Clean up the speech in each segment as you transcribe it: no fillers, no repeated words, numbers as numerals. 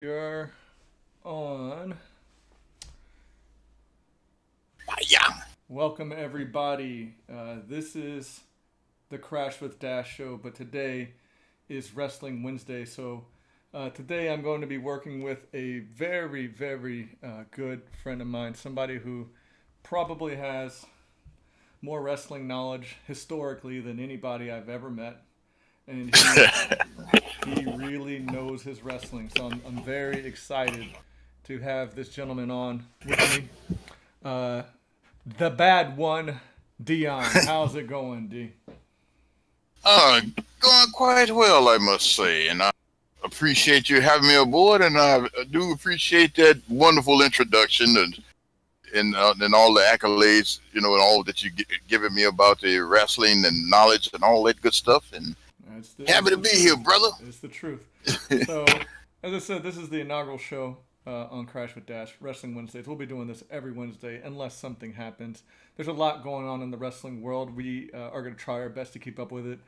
You're on. Yeah. Welcome, everybody. This is the Crash with Dash show, but today is Wrestling Wednesday. So today I'm going to be working with a very, very good friend of mine, somebody who probably has more wrestling knowledge historically than anybody I've ever met. And he really knows his wrestling. So I'm very excited to have this gentleman on with me. The bad one, Dion. How's it going, D? Going quite well, I must say, and I appreciate you having me aboard, and I do appreciate that wonderful introduction and all the accolades, and all that you given me about the wrestling and knowledge and all that good stuff, and happy to be here, brother. It's the truth. So, as I said, this is the inaugural show on Crash with Dash, Wrestling Wednesdays. We'll be doing this every Wednesday unless something happens. There's a lot going on in the wrestling world. We are going to try our best to keep up with it.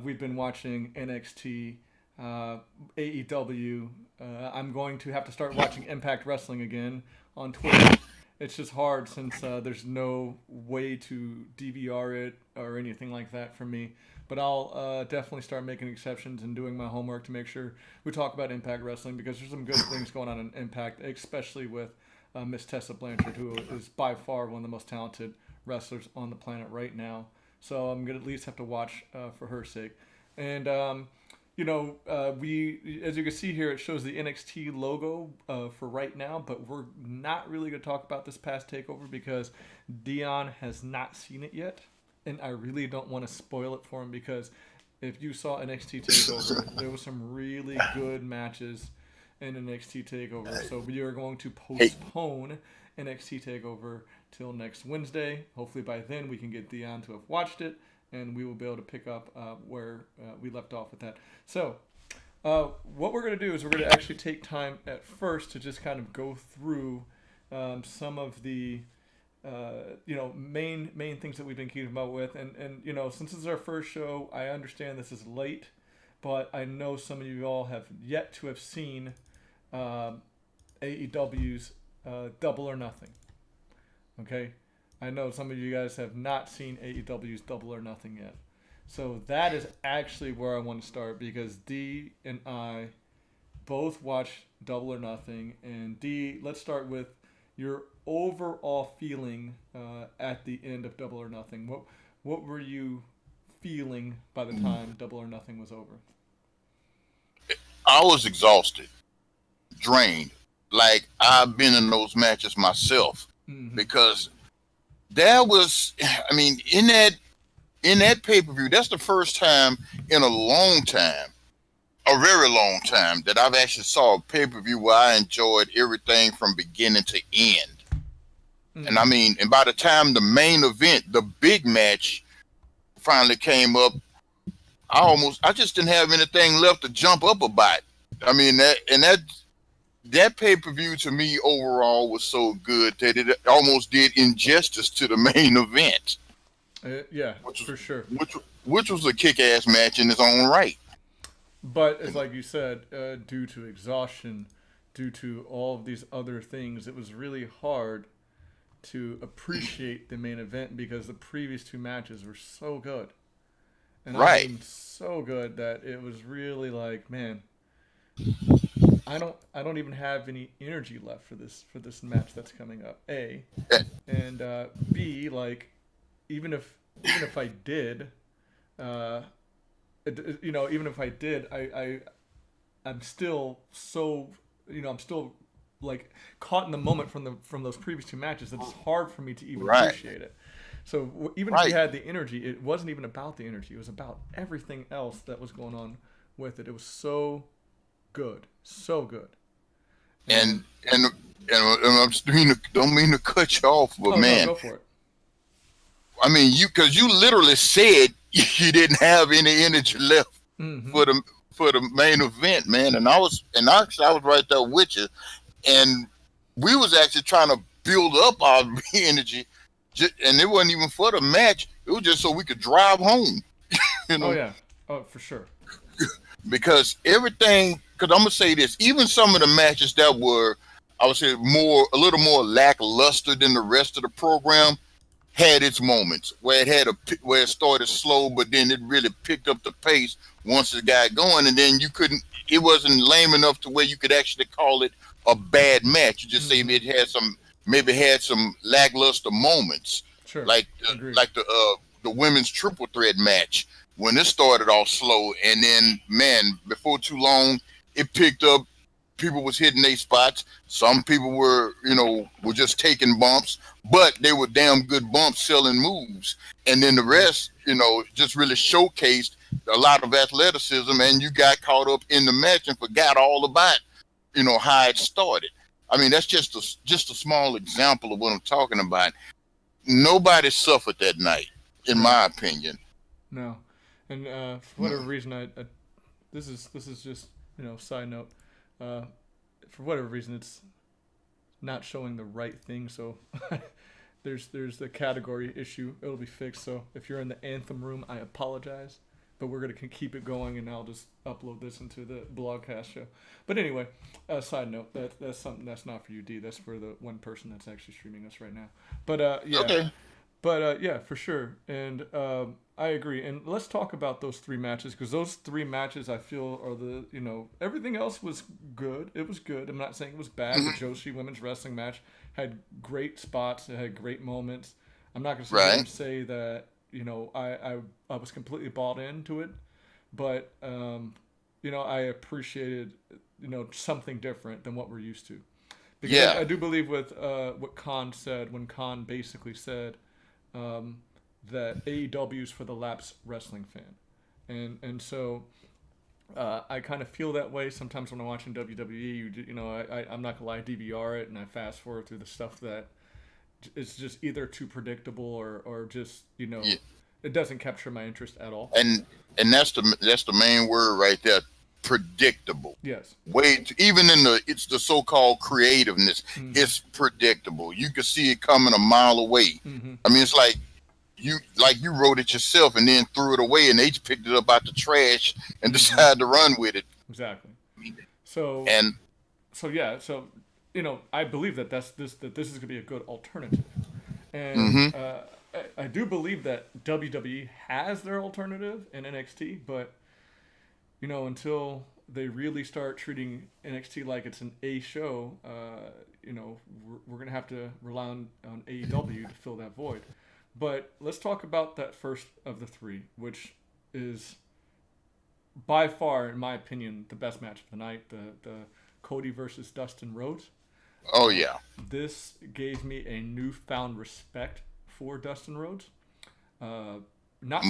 We've been watching NXT, AEW. I'm going to have to start watching Impact Wrestling again on Twitter. It's just hard since there's no way to DVR it or anything like that for me. But I'll definitely start making exceptions and doing my homework to make sure we talk about Impact Wrestling, because there's some good things going on in Impact, especially with Miss Tessa Blanchard, who is by far one of the most talented wrestlers on the planet right now. So I'm going to at least have to watch for her sake. And, we, as you can see here, it shows the NXT logo for right now, but we're not really going to talk about this past takeover because Dion has not seen it yet. And I really don't want to spoil it for him, because if you saw NXT TakeOver, there was some really good matches in NXT TakeOver. So we are going to postpone NXT TakeOver till next Wednesday. Hopefully by then we can get Dion to have watched it, and we will be able to pick up where we left off with that. So what we're going to do is we're going to actually take time at first to just kind of go through some of the main things that we've been keeping up with, and since this is our first show, I understand this is late, but I know some of you all have yet to have seen AEW's Double or Nothing. Okay, I know some of you guys have not seen AEW's Double or Nothing yet, so that is actually where I want to start, because D and I both watched Double or Nothing. And D, let's start with your overall feeling at the end of Double or Nothing. What were you feeling by the time Double or Nothing was over? I was exhausted, drained. Like, I've been in those matches myself, because there was, in that pay-per-view, that's the first time in a long time, a very long time, that I've actually saw a pay-per-view where I enjoyed everything from beginning to end. And and by the time the main event, the big match, finally came up, I just didn't have anything left to jump up about. That pay-per-view to me overall was so good that it almost did injustice to the main event. For sure. Which was a kick-ass match in its own right. But it's like you said, due to exhaustion, due to all of these other things, it was really hard to appreciate the main event, because the previous two matches were so good. And right. So good that it was really like, man, I don't even have any energy left for this match that's coming up. A, and B, like, even if I did, even if I did, I'm still so, I'm still like caught in the moment from those previous two matches that it's hard for me to even appreciate it. So even if you had the energy, it wasn't even about the energy. It was about everything else that was going on with it. It was so good, so good. And I don't mean to cut you off, but man, no, go for it. Because you literally said you didn't have any energy left for the main event, man. And I was right there with you, and we was actually trying to build up our energy, and it wasn't even for the match. It was just so we could drive home. Oh yeah, for sure. Because everything I'm gonna say this, even some of the matches that were, I would say, a little more lackluster than the rest of the program, had its moments where where it started slow, but then it really picked up the pace once it got going, and then it wasn't lame enough to where you could actually call it a bad match. You just say maybe had some lackluster moments, Sure. like the women's triple threat match when it started off slow, and then man, before too long, it picked up. People was hitting their spots. Some people were just taking bumps, but they were damn good bumps, selling moves. And then the rest, just really showcased a lot of athleticism. And you got caught up in the match and forgot all about, how it started. I mean, that's just a small example of what I'm talking about. Nobody suffered that night, in my opinion. No, and for whatever reason, I this is just side note. For whatever reason, it's not showing the right thing. So there's the category issue. It'll be fixed. So if you're in the Anthem room, I apologize. But we're gonna keep it going, and I'll just upload this into the blogcast show. But anyway, side note, that's something that's not for you, D. That's for the one person that's actually streaming us right now. But yeah. Okay. But yeah, for sure. And I agree. And let's talk about those three matches, because those three matches I feel are everything else was good. It was good. I'm not saying it was bad. The Joshi women's wrestling match had great spots. It had great moments. I'm not going to say that, I was completely bought into it. But, I appreciated, something different than what we're used to. Because I do believe with what Khan said, when Khan basically said, that AEW is for the lapsed wrestling fan, and so I kind of feel that way sometimes when I'm watching WWE. I'm not gonna lie, I DVR it and I fast forward through the stuff that is just either too predictable or just it doesn't capture my interest at all. And that's the main word right there. Predictable. Yes. Even in it's the so-called creativeness. Mm-hmm. It's predictable. You can see it coming a mile away. Mm-hmm. I mean, it's like you wrote it yourself and then threw it away, and they just picked it up out the trash and decided to run with it. Exactly. So I believe that this is going to be a good alternative, and I do believe that WWE has their alternative in NXT, but until they really start treating NXT like it's an A show, we're going to have to rely on AEW to fill that void. But let's talk about that first of the three, which is by far, in my opinion, the best match of the night, the Cody versus Dustin Rhodes. Oh, yeah. This gave me a newfound respect for Dustin Rhodes. Not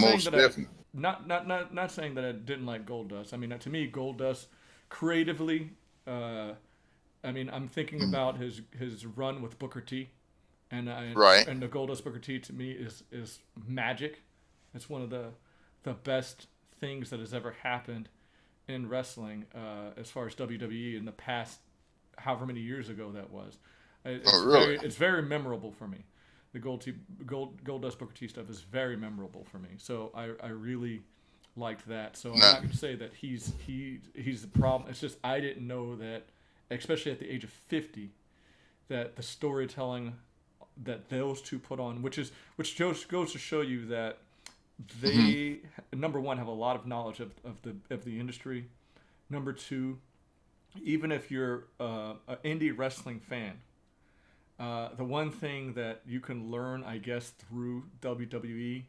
saying that I didn't like Goldust. I mean, to me, Goldust creatively, I'm thinking about his run with Booker T, and the Goldust Booker T to me is magic. It's one of the best things that has ever happened in wrestling, as far as WWE in the past, however many years ago that was. It's very memorable for me. The Goldust Booker T stuff is very memorable for me, so I really liked that. So I'm not going to say that he's the problem. It's just I didn't know that, especially at the age of 50, that the storytelling that those two put on, which goes to show you that they number one have a lot of knowledge of the industry. Number two, even if you're an indie wrestling fan. The one thing that you can learn, I guess, through WWE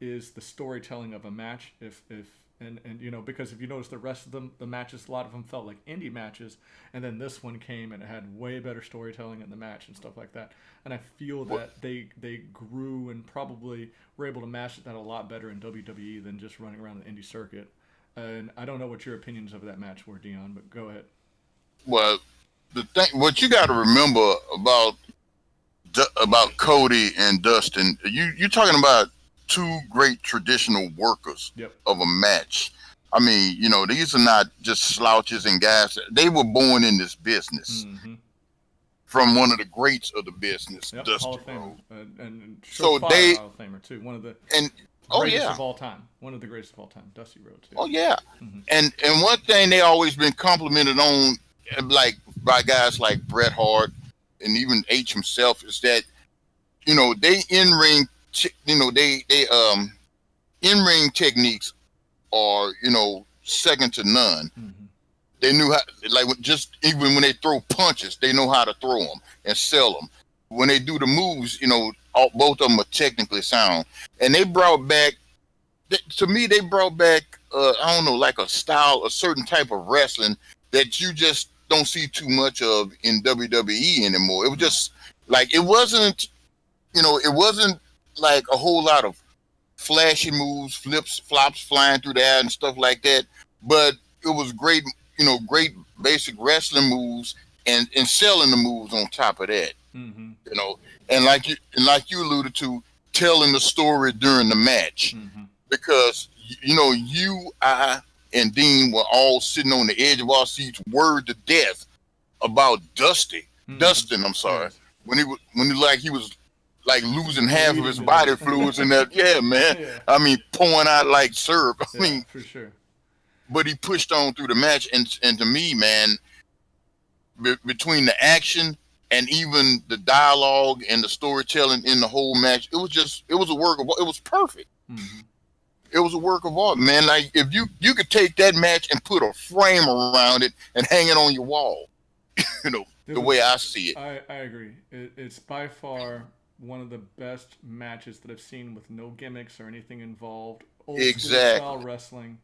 is the storytelling of a match. Because if you notice the rest of them, the matches, a lot of them felt like indie matches, and then this one came and it had way better storytelling in the match and stuff like that. And I feel that they grew and probably were able to master that a lot better in WWE than just running around the indie circuit. And I don't know what your opinions of that match were, Dion, but go ahead. Well, what you got to remember about Cody and Dustin, you're talking about two great traditional workers of a match. I mean, these are not just slouches and guys. They were born in this business from one of the greats of the business, Dustin Hall of Famer, Rhodes. and so they Hall of Famer too. One of the Greatest of all time. One of the greatest of all time. Dusty Rhodes. Yeah. Oh yeah. Mm-hmm. And one thing they always been complimented on, like by guys like Bret Hart and even H himself, is that they in-ring in-ring techniques are second to none. Mm-hmm. They knew how, like, just even when they throw punches, they know how to throw them and sell them. When they do the moves, both of them are technically sound. And they brought back, to me, I don't know, like a certain type of wrestling that you just don't see too much of in WWE anymore. It was just like, it wasn't like a whole lot of flashy moves, flips, flops flying through the air and stuff like that. But it was great, great basic wrestling moves and selling the moves on top of that. Mm-hmm. And like you alluded to, telling the story during the match. Mm-hmm. Because you, I, and Dean were all sitting on the edge of our seats, worried to death about Dustin. I'm sorry. Yes. When he was like losing half of his body fluids and that. Yeah, man. Yeah. I mean, pouring out like syrup. I mean, for sure. But he pushed on through the match, and to me, man, between the action and even the dialogue and the storytelling in the whole match, it was a work of art. It was perfect. Mm-hmm. It was a work of art, man. Like, if you could take that match and put a frame around it and hang it on your wall, the way I see it. I agree. It's by far one of the best matches that I've seen with no gimmicks or anything involved. Old school style wrestling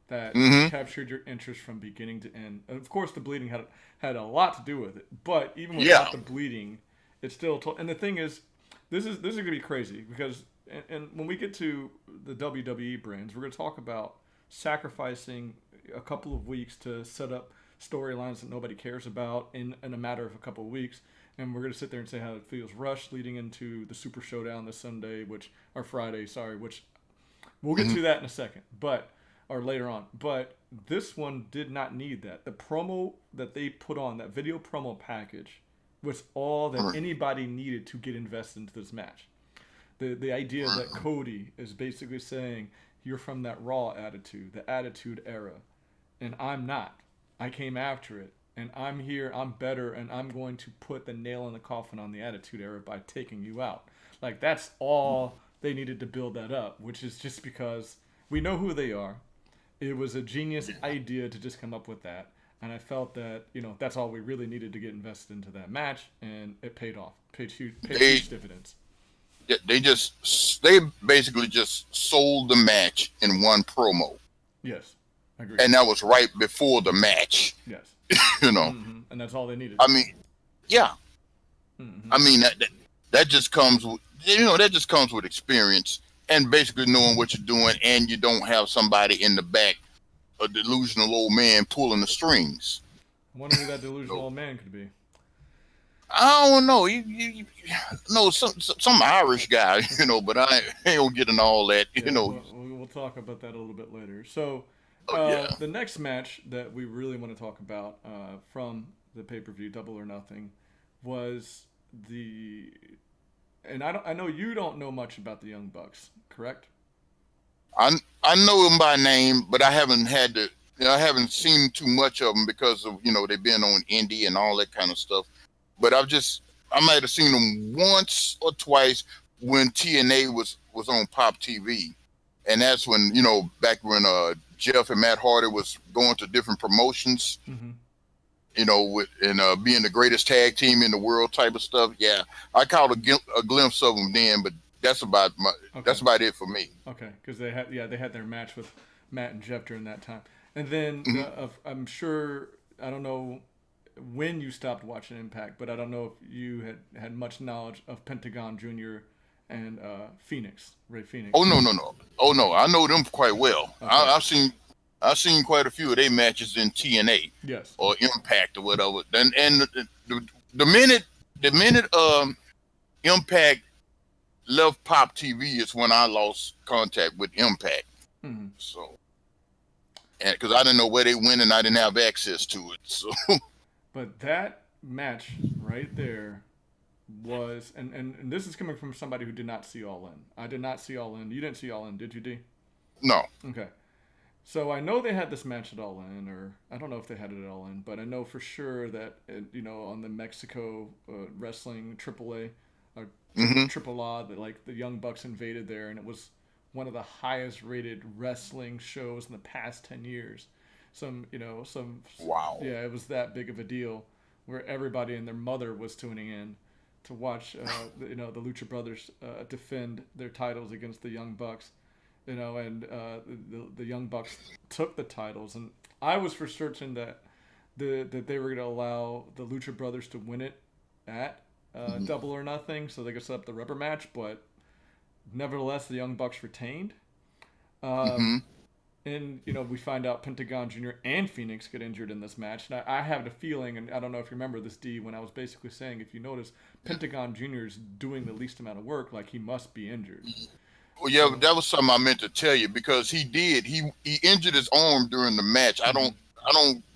that captured your interest from beginning to end. And of course, the bleeding had a lot to do with it. But even without the bleeding, it still told. And the thing is, this is going to be crazy because, and when we get to the WWE brands, we're going to talk about sacrificing a couple of weeks to set up storylines that nobody cares about in a matter of a couple of weeks. And we're going to sit there and say how it feels rushed leading into the Super Showdown this Sunday, which we'll get to that in a second, or later on. But this one did not need that. The promo that they put on, that video promo package, was all that anybody needed to get invested into this match. The idea that Cody is basically saying, you're from that Raw attitude, the Attitude Era, and I'm not. I came after it. And I'm here, I'm better, and I'm going to put the nail in the coffin on the Attitude Era by taking you out. Like, that's all they needed to build that up, which is just because we know who they are. It was a genius idea to just come up with that. And I felt that, that's all we really needed to get invested into that match, and it paid off. Paid huge dividends. They basically just sold the match in one promo. Yes, I agree. And that was right before the match. Yes. Mm-hmm. And that's all they needed. I mean, yeah. Mm-hmm. I mean that just comes with experience and basically knowing what you're doing, and you don't have somebody in the back, a delusional old man pulling the strings. I wonder who that delusional old man could be. I don't know. Some Irish guy, but I ain't gonna get into all that, We'll talk about that a little bit later. So. The next match that we really want to talk about from the pay-per-view, Double or Nothing, was and I know you don't know much about the Young Bucks, correct? I know them by name, but I haven't I haven't seen too much of them because of they've been on indie and all that kind of stuff. But I might have seen them once or twice when TNA was on Pop TV, and that's when back when Jeff and Matt Hardy was going to different promotions, being the greatest tag team in the world type of stuff. Yeah, I caught a glimpse of them then, but that's about it for me. Okay, because they had their match with Matt and Jeff during that time, and then I'm sure, I don't know when you stopped watching Impact, but I don't know if you had much knowledge of Pentagon Jr. and Ray Phoenix. Oh no! I know them quite well. Okay. I've seen quite a few of their matches in TNA, yes, or Impact or whatever. And the minute Impact left Pop TV is when I lost contact with Impact. Mm-hmm. So, and because I didn't know where they went and I didn't have access to it. So, but that match right there was, and this is coming from somebody who did not see All In. I did not see All In. You didn't see All In, did you, D? No. Okay. So I know they had this match at All In, or I don't know if they had it at All In, but I know for sure that, on the Mexico wrestling AAA, or Triple A, that like the Young Bucks invaded there, and it was one of the highest rated wrestling shows in the past 10 years. Wow. Yeah, it was that big of a deal where everybody and their mother was tuning in to watch, the Lucha Brothers defend their titles against the Young Bucks. And the Young Bucks took the titles, and I was for certain that that they were going to allow the Lucha Brothers to win it at Double or Nothing, so they could set up the rubber match. But nevertheless, the Young Bucks retained. And we find out Pentagon Jr. and Phoenix get injured in this match. And I have the feeling, and I don't know if you remember this, D, when I was basically saying, if you notice, Pentagon Jr. is doing the least amount of work, like he must be injured. Well, yeah, that was something I meant to tell you, because he did. He injured his arm during the match. I don't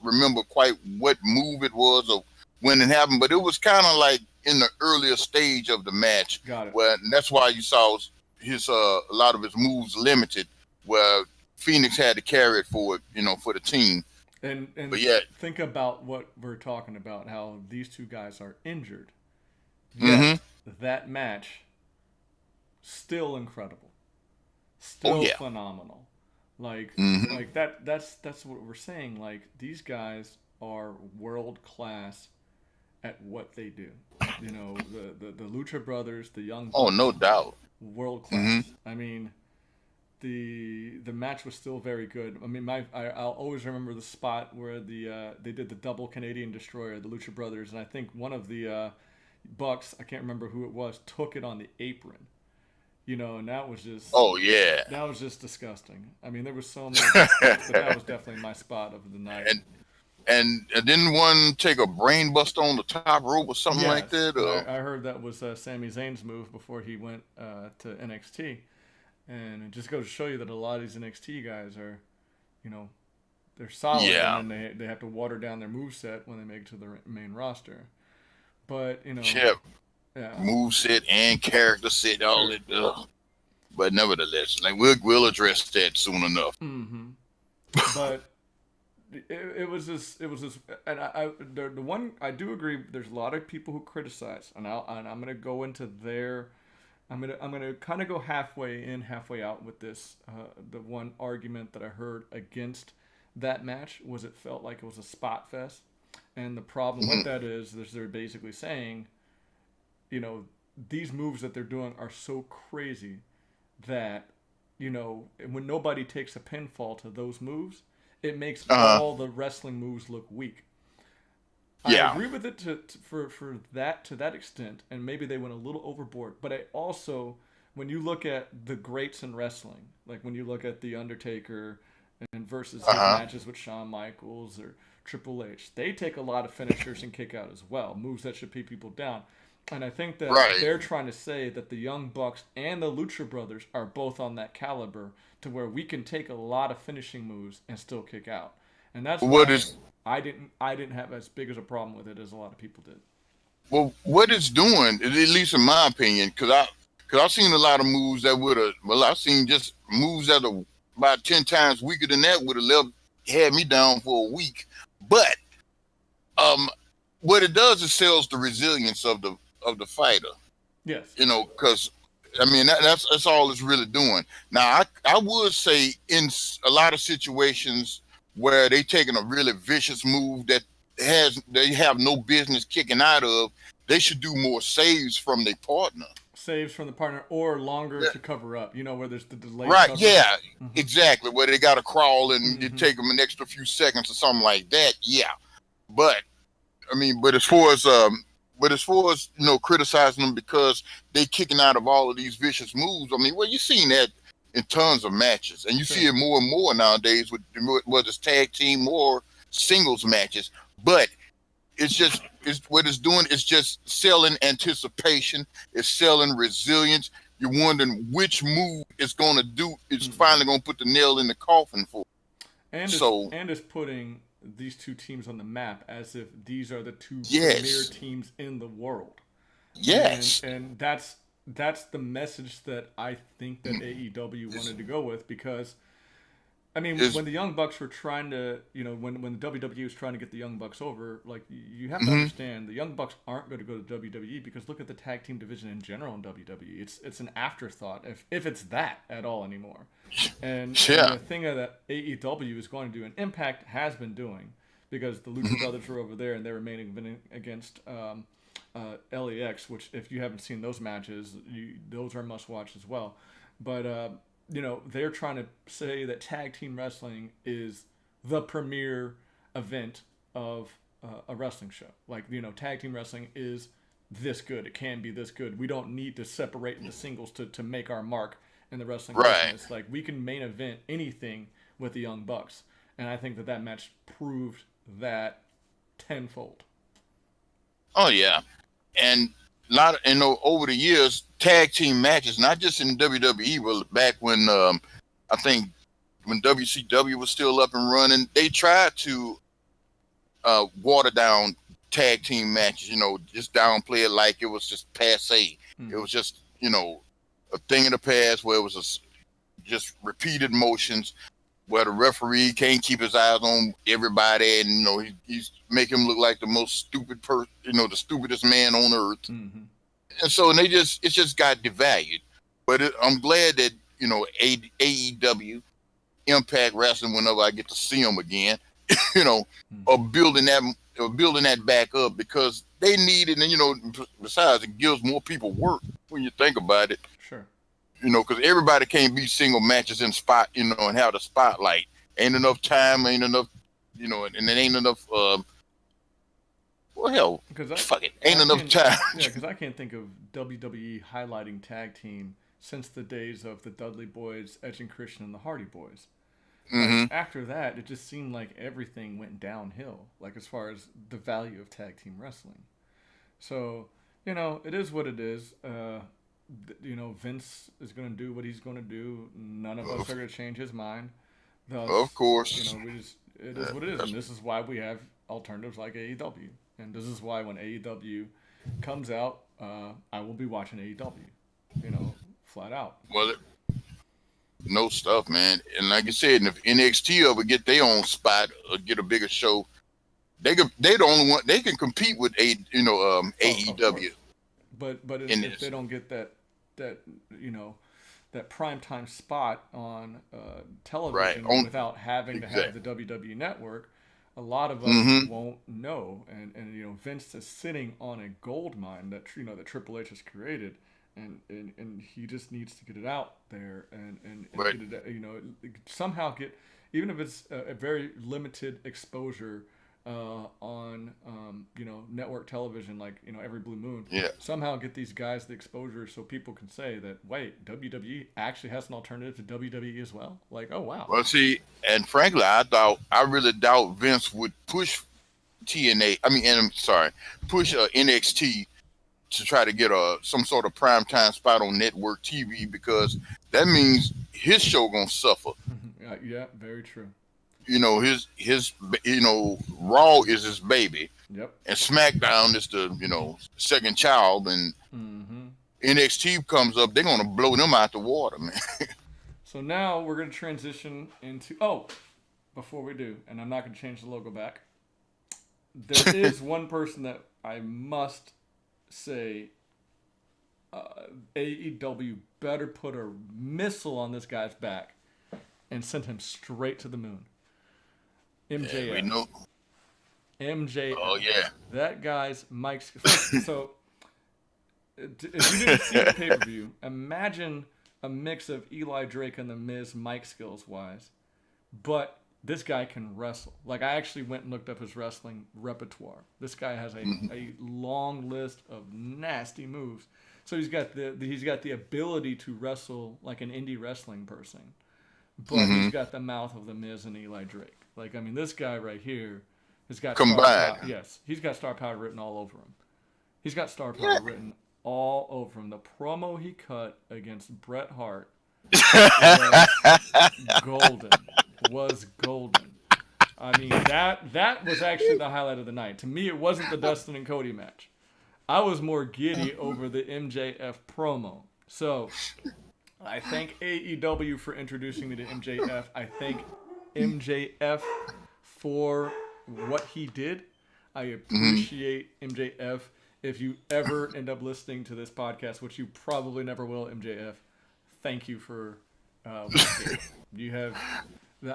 remember quite what move it was or when it happened, but it was kind of like in the earlier stage of the match. Got it. And that's why you saw his a lot of his moves limited, where Phoenix had to carry it for the team. And but yeah, think about what we're talking about, how these two guys are injured. Yet, that match, still incredible. Still phenomenal. Like that's what we're saying. Like, these guys are world class at what they do. The Lucha Brothers, the Young Bucks, no doubt, world class. I mean, the match was still very good. I mean, I'll always remember the spot where they did the double Canadian Destroyer, the Lucha Brothers, and I think one of the Bucks, I can't remember who it was, took it on the apron. And that was just... Oh, yeah. That was just disgusting. I mean, there was so many good spots, but that was definitely my spot of the night. And didn't one take a brain buster on the top rope or something like that? Or? I heard that was Sami Zayn's move before he went to NXT. And it just goes to show you that a lot of these NXT guys are, they're solid. Yeah. And then they have to water down their moveset when they make it to the main roster. But, Yeah. Moveset and character set, all that. But nevertheless, like we'll address that soon enough. But it was this, and the one I do agree. There's a lot of people who criticize, and I'm gonna go into their. I'm gonna kind of go halfway in, halfway out with this. The one argument that I heard against that match was it felt like it was a spot fest, and the problem with that is they're basically saying, these moves that they're doing are so crazy that, when nobody takes a pinfall to those moves, it makes all the wrestling moves look weak. Yeah. I agree with it to that extent, and maybe they went a little overboard. But I also, when you look at the greats in wrestling, like when you look at The Undertaker and versus his matches with Shawn Michaels or Triple H, they take a lot of finishers and kick out as well, moves that should beat people down. And I think that they're trying to say that the Young Bucks and the Lucha Brothers are both on that caliber to where we can take a lot of finishing moves and still kick out. And that's why I didn't have as big as a problem with it as a lot of people did. Well, what it's doing, at least in my opinion, because I've seen a lot of moves that I've seen just moves that are about 10 times weaker than that would have had me down for a week. But what it does is sells the resilience of the fighter. Yes. Because I mean that's all it's really doing. Now I would say in a lot of situations where they taking a really vicious move that they have no business kicking out of, they should do more saves from their partner. Saves from the partner, or longer to cover up. Where there's the delay. Right. Yeah. Exactly. Where they got to crawl and it take them an extra few seconds or something like that. Yeah. But I mean, but as far as criticizing them because they kicking out of all of these vicious moves, I mean, well, you've seen that in tons of matches, and you see it more and more nowadays with whether it's tag team or singles matches. But what it's doing is just selling anticipation. It's selling resilience. You're wondering which move it's going to do. It's finally going to put the nail in the coffin for. And it's putting these two teams on the map as if these are the two premier teams in the world. Yes. And that's the message that I think that AEW wanted to go with, because I mean, when the Young Bucks were trying to, when the WWE was trying to get the Young Bucks over, like, you have to understand, the Young Bucks aren't going to go to WWE, because look at the tag team division in general in WWE. It's an afterthought, if it's that at all anymore. And the thing that AEW is going to do, and Impact has been doing, because the Lucha Brothers were over there and they were main eventing against LAX, which, if you haven't seen those matches, those are must watch as well. But they're trying to say that tag team wrestling is the premier event of a wrestling show. Like, tag team wrestling is this good. It can be this good. We don't need to separate into singles to make our mark in the wrestling business. Like, we can main event anything with the Young Bucks. And I think that match proved that tenfold. Oh, yeah. And over the years, tag team matches, not just in WWE, but back when I think when WCW was still up and running, they tried to water down tag team matches, just downplay it like it was just passe. It was just, a thing in the past where it was just repeated motions, where the referee can't keep his eyes on everybody, and he's making him look like the most stupid person, the stupidest man on earth. And so it just got devalued. But I'm glad that AEW, Impact Wrestling, whenever I get to see them again, are building that back up, because they need it. And besides, it gives more people work when you think about it. Sure. Because everybody can't be single matches in spot, and have the spotlight. Ain't enough time, ain't enough, and it ain't enough. Well, hell, ain't enough time. Yeah, because I can't think of WWE highlighting tag team since the days of the Dudley Boys, Edge and Christian, and the Hardy Boys. Like, after that, it just seemed like everything went downhill, like, as far as the value of tag team wrestling. So, it is what it is. Vince is going to do what he's going to do. None of us are going to change his mind. Thus, of course. It is what it is. And this is why we have alternatives like AEW. And this is why when AEW comes out, I will be watching AEW, flat out. Well, no stuff, man. And like I said, if NXT ever get their own spot or get a bigger show, they're the only one. They can compete with AEW. But if they don't get that primetime spot on television, without having to have the WWE network, a lot of us won't know. And Vince is sitting on a gold mine that that Triple H has created, and he just needs to get it out there and get it, somehow get, even if it's a very limited exposure on network television, like every blue moon. Yeah. Somehow get these guys the exposure so people can say that, wait, WWE actually has an alternative to WWE as well. Like, oh wow. Well, see, and frankly, I really doubt Vince would push push NXT to try to get some sort of primetime spot on network TV, because that means his show gonna suffer. Yeah, very true. His Raw is his baby. Yep. And Smackdown is the second child, and NXT comes up, they're gonna blow them out the water, man. So now we're gonna transition into before we do, and I'm not gonna change the logo back. There is one person that I must say, AEW better put a missile on this guy's back and send him straight to the moon. MJF. Yeah, we know. MJF. Oh yeah. That guy's mic. So, if you didn't see the pay-per-view, imagine a mix of Eli Drake and The Miz mic skills wise, but this guy can wrestle. Like, I actually went and looked up his wrestling repertoire. This guy has a long list of nasty moves. So he's got the ability to wrestle like an indie wrestling person, but he's got the mouth of The Miz and Eli Drake. Like, I mean, this guy right here has got combined. Yes, he's got star power written all over him. He's got star power written all over him. The promo he cut against Bret Hart was golden. I mean, that was actually the highlight of the night. To me, it wasn't the Dustin and Cody match. I was more giddy over the MJF promo. So I thank AEW for introducing me to MJF. I thank MJF for what he did. I appreciate MJF. If you ever end up listening to this podcast, which you probably never will, MJF, thank you for what you did. You have.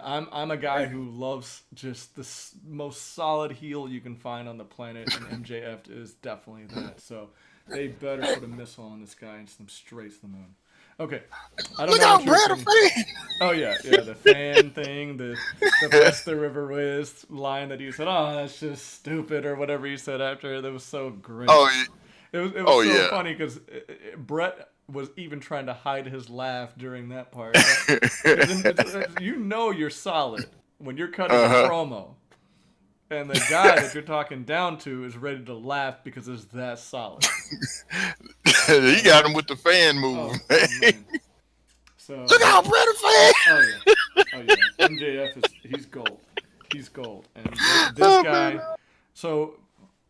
I'm a guy who loves just the most solid heel you can find on the planet, and MJF is definitely that. So they better put a missile on this guy and send him straight to the moon. Okay, I don't Look know how what you're Brad a thinking. fan. Oh yeah, the fan thing, the rest the river is line that he said, oh, that's just stupid or whatever he said after. That was so great. Oh, It was oh so yeah. funny because Brett was even trying to hide his laugh during that part. You know you're solid when you're cutting a promo, and the guy that you're talking down to is ready to laugh because it's that solid. He got him with the fan move. Oh, man. So Look how Brad a fan. Oh yeah, MJF he's gold. He's gold, and this guy. So.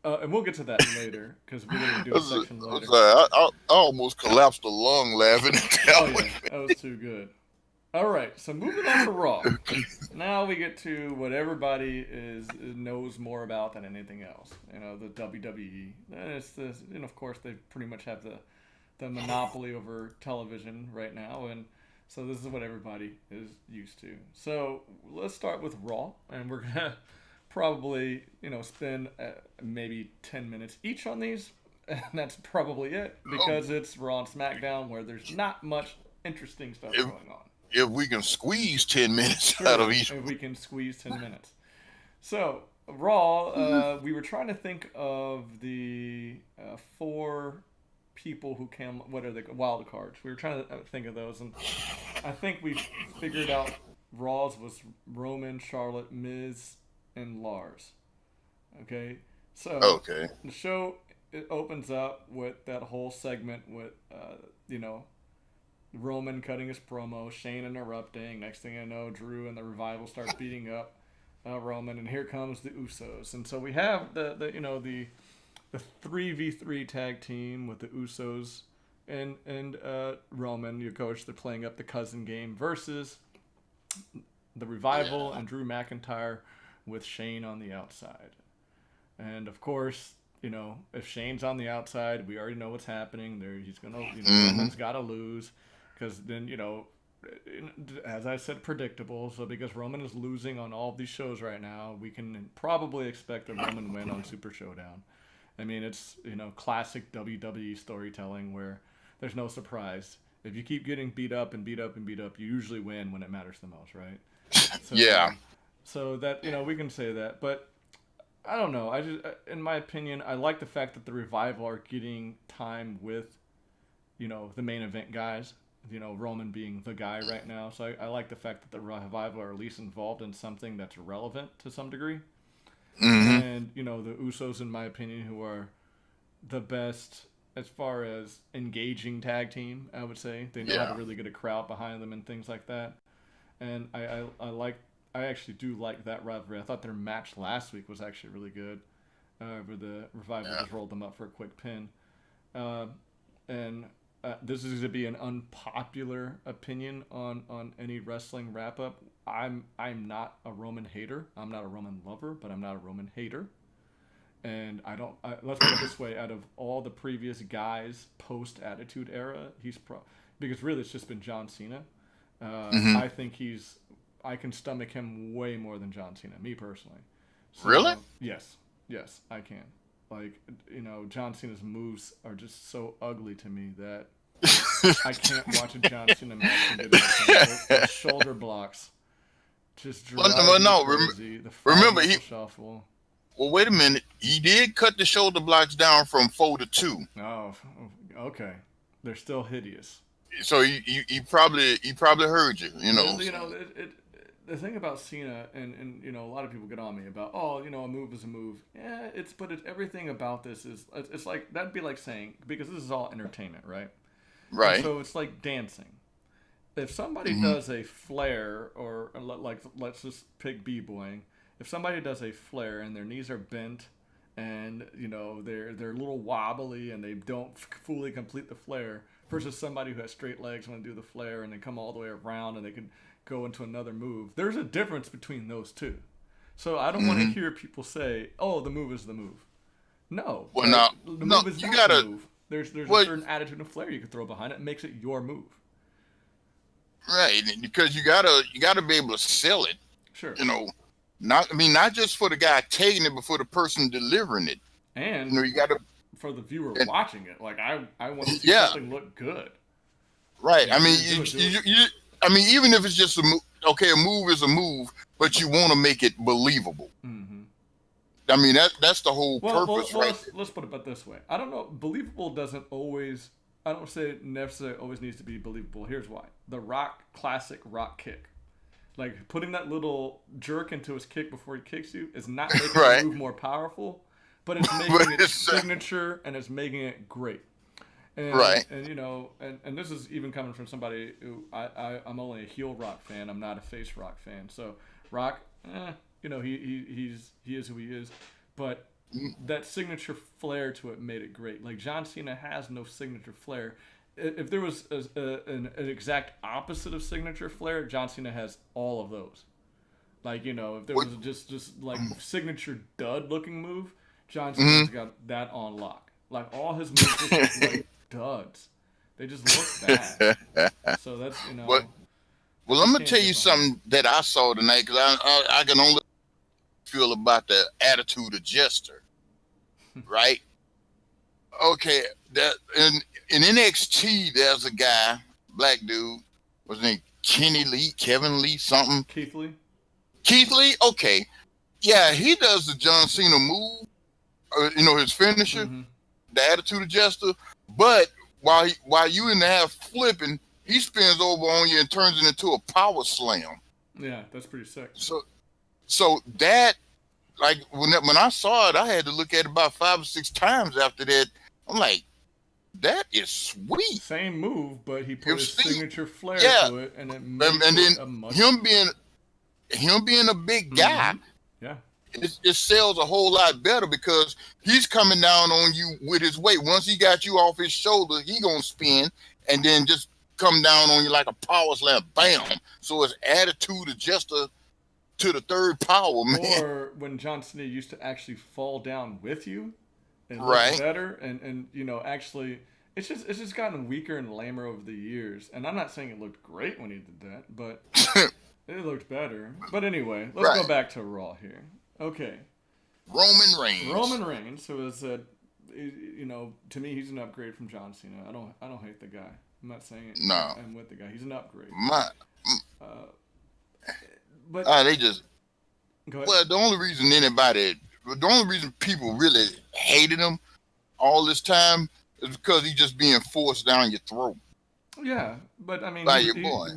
And we'll get to that later because we're going to do a section later. I almost collapsed a lung laughing at that one. That was too good. All right, so moving on to Raw. Now we get to what everybody knows more about than anything else. You know, the WWE. And of course, they pretty much have the monopoly over television right now, and so this is what everybody is used to. So let's start with Raw, and we're gonna probably, spend maybe 10 minutes each on these, and that's probably it, because it's Raw and Smackdown where there's not much interesting stuff going on. If we can squeeze 10 minutes out of each. If we can squeeze 10 minutes. So, Raw, we were trying to think of the 4 people who came, what are they, wild cards. We were trying to think of those, and I think we figured out Raw's was Roman, Charlotte, Miz, and Lars. Okay, so the show it opens up with that whole segment with Roman cutting his promo, Shane interrupting. Next thing I know, Drew and the Revival start beating up Roman, and here comes the Usos. And so we have the 3v3 tag team with the Usos and Roman, your coach. They're playing up the cousin game versus the Revival and Drew McIntyre with Shane on the outside. And of course, if Shane's on the outside, we already know what's happening. He's gonna, Roman's got to lose, because then, as I said, predictable. So because Roman is losing on all of these shows right now, we can probably expect a Roman win on Super Showdown. I mean, it's classic WWE storytelling where there's no surprise. If you keep getting beat up and beat up and beat up, you usually win when it matters the most, right? So, yeah. So that, we can say that, but I don't know. In my opinion, I like the fact that the Revival are getting time with, the main event guys, Roman being the guy right now. So I like the fact that the Revival are at least involved in something that's relevant to some degree. Mm-hmm. And, the Usos, in my opinion, who are the best as far as engaging tag team, I would say. They know how to really get a crowd behind them and things like that. And I actually do like that rivalry. I thought their match last week was actually really good, where the Revival just rolled them up for a quick pin. This is going to be an unpopular opinion on any wrestling wrap-up. I'm not a Roman hater. I'm not a Roman lover, but I'm not a Roman hater. And let's put it this way, out of all the previous guys post-Attitude Era, because really it's just been John Cena. I think I can stomach him way more than John Cena, me personally. So, really? Yes, I can. Like, John Cena's moves are just so ugly to me that I can't watch a John Cena match and get it. The shoulder blocks just drive me crazy. Remember, shuffle. Well, wait a minute. He did cut the shoulder blocks down from 4 to 2. Oh, okay. They're still hideous. So he probably heard you. The thing about Cena, and a lot of people get on me about, a move is a move. Yeah, but everything about this is, it's like, that'd be like saying, because this is all entertainment, right? Right. And so it's like dancing. If somebody does a flare, or like, let's just pick b-boying. If somebody does a flare and their knees are bent and they're a little wobbly and they don't fully complete the flare, versus somebody who has straight legs want to do the flare and then come all the way around and they can go into another move. There's a difference between those two. So I don't want to hear people say, "Oh, the move is the move." No, well, no, the move is you not gotta. the move. There's a certain attitude and flair you can throw behind it. It makes it your move. Right, because you gotta be able to sell it. Sure. Not just for the guy taking it, but for the person delivering it. And you gotta for the viewer watching it. Like I want to see something look good. Right. I mean, even if it's just a move. Okay, a move is a move, but you want to make it believable. Mm-hmm. I mean, that's the whole purpose, right? Let's put it this way. I don't know. Believable doesn't always. I don't say it necessarily always needs to be believable. Here's why: the classic rock kick, like putting that little jerk into his kick before he kicks you, is not making the move more powerful, but it's making it signature and it's making it great. And, right. And this is even coming from somebody who I'm only a heel Rock fan. I'm not a face Rock fan. So Rock, he is who he is, but that signature flair to it made it great. Like John Cena has no signature flair. If there was an exact opposite of signature flair, John Cena has all of those. Like if there was just like signature dud looking move, John Cena's got that on lock. Like all his moves just look like duds. They just look bad. So that's Well, I'm gonna tell you something that I saw tonight, because I can only feel about the attitude adjuster, right? Okay, that in NXT there's a guy, black dude, what's his name? Kevin Lee, something. Keith Lee. Okay, yeah, he does the John Cena move, his finisher, the attitude adjuster. But while you in the half flipping, he spins over on you and turns it into a power slam. Yeah, that's pretty sick. So that, like, when I saw it, I had to look at it about 5 or 6 times after that. I'm like, that is sweet. Same move, but he put his signature flair to it, and it makes it a much... him being a big guy. Yeah. It sells a whole lot better, because he's coming down on you with his weight. Once he got you off his shoulder, he gonna spin and then just come down on you like a power slam, bam. So it's attitude adjuster to the third power, man. Or when John Cena used to actually fall down with you and look better, and actually it's just gotten weaker and lamer over the years. And I'm not saying it looked great when he did that, but it looked better. But anyway, let's go back to Raw here. Okay. Roman Reigns, who is to me, he's an upgrade from John Cena. I don't hate the guy. I'm not saying it. No. I'm with the guy. He's an upgrade. But they just. Go ahead. Well, the only reason people really hated him all this time is because he's just being forced down your throat. Yeah, but I mean,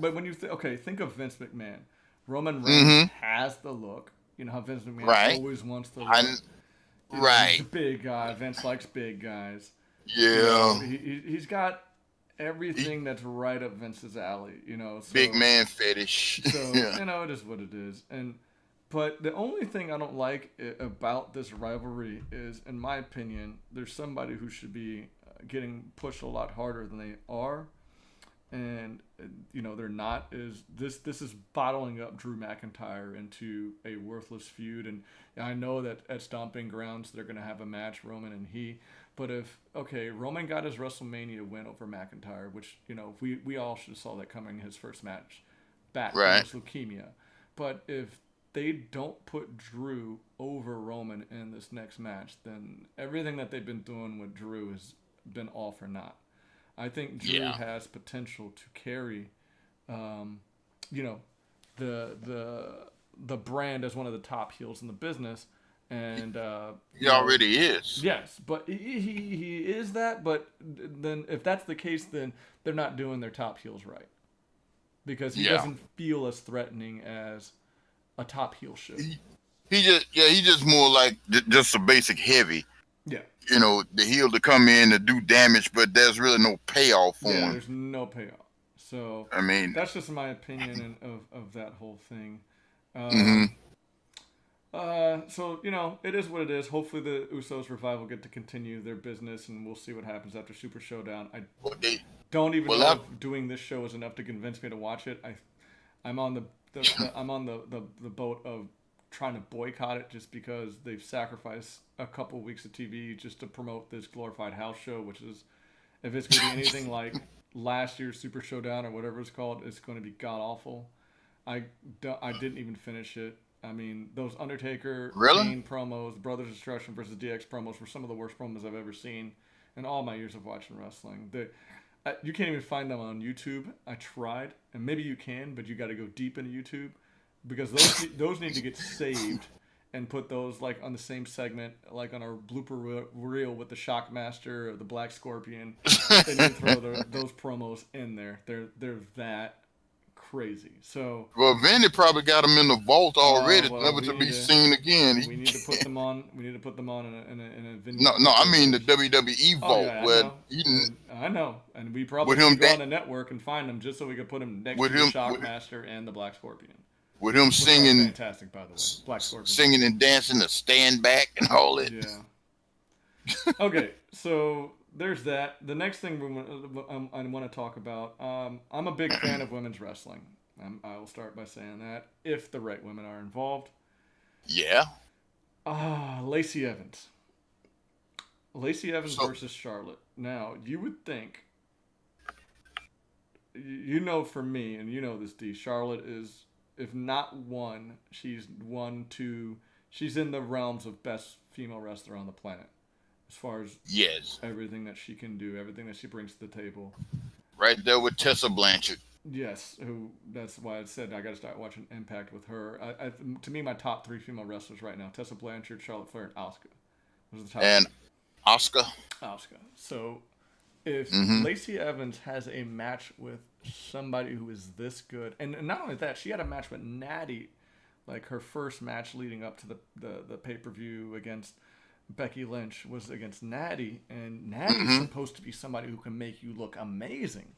but when you think of Vince McMahon, Roman Reigns has the look. You know how Vince McMahon always wants the look. He's a big guy. Vince likes big guys. Yeah. He's got everything that's right up Vince's alley. So, big man fetish. So it is what it is. But the only thing I don't like about this rivalry is, in my opinion, there's somebody who should be getting pushed a lot harder than they are. And they're not. This is bottling up Drew McIntyre into a worthless feud. And I know that at Stomping Grounds they're going to have a match, Roman and he. But Roman got his WrestleMania win over McIntyre, which we all should have saw that coming. His first match back from his leukemia. But if they don't put Drew over Roman in this next match, then everything that they've been doing with Drew has been all for naught. I think Drew has potential to carry, the brand as one of the top heels in the business, and he already is. Yes, but he is that. But then, if that's the case, then they're not doing their top heels right, because he doesn't feel as threatening as a top heel should. He just more like just a basic heavy. Yeah. The heel to come in to do damage, but there's really no payoff for him. Yeah, there's no payoff. So I mean, that's just my opinion of that whole thing. So it is what it is. Hopefully, the Usos revival get to continue their business, and we'll see what happens after Super Showdown. I Well, they, don't even well, know I, if doing this show is enough to convince me to watch it. I'm on I'm on the boat of trying to boycott it just because they've sacrificed a couple weeks of TV just to promote this glorified house show, which is, if it's going to be anything like last year's Super Showdown or whatever it's called, it's going to be god awful. I didn't even finish it. I mean, those Undertaker really? Kane promos, Brothers Destruction versus DX promos were some of the worst promos I've ever seen in all my years of watching wrestling. You can't even find them on YouTube. I tried, and maybe you can, but you got to go deep into YouTube because those need to get saved and put those like on the same segment, like on our blooper reel with the Shockmaster or the Black Scorpion, and you throw those promos in there. They're that crazy. So Well, Vandy probably got them in the vault already, well, never to be seen again. we need to put them on. We need to put them on in a venue. No, I mean the WWE Oh vault yeah, where I know, and we probably with him should go on the network and find them just so we could put them next to the Shockmaster and the Black Scorpion. with him Which are singing, fantastic by the way, Black Scorpion, singing and dancing, the stand back and all that. Yeah. Okay, so there's that. The next thing I want to talk about. I'm a big fan of women's wrestling. I will start by saying that if the right women are involved. Yeah. Lacey Evans. Lacey Evans versus Charlotte. Now, you would think, for me, and you know this, D, Charlotte is, if not one, she's 1, 2, she's in the realms of best female wrestler on the planet. As far as everything that she can do, everything that she brings to the table. Right there with Tessa Blanchard. Yes, that's why I said I got to start watching Impact with her. To me, my top 3 female wrestlers right now: Tessa Blanchard, Charlotte Flair, and Asuka. Those are the top. And Asuka. So, if Lacey Evans has a match with somebody who is this good, and not only that, she had a match with Natty, like her first match leading up to the pay-per-view against Becky Lynch was against Natty, and Natty's supposed to be somebody who can make you look amazing.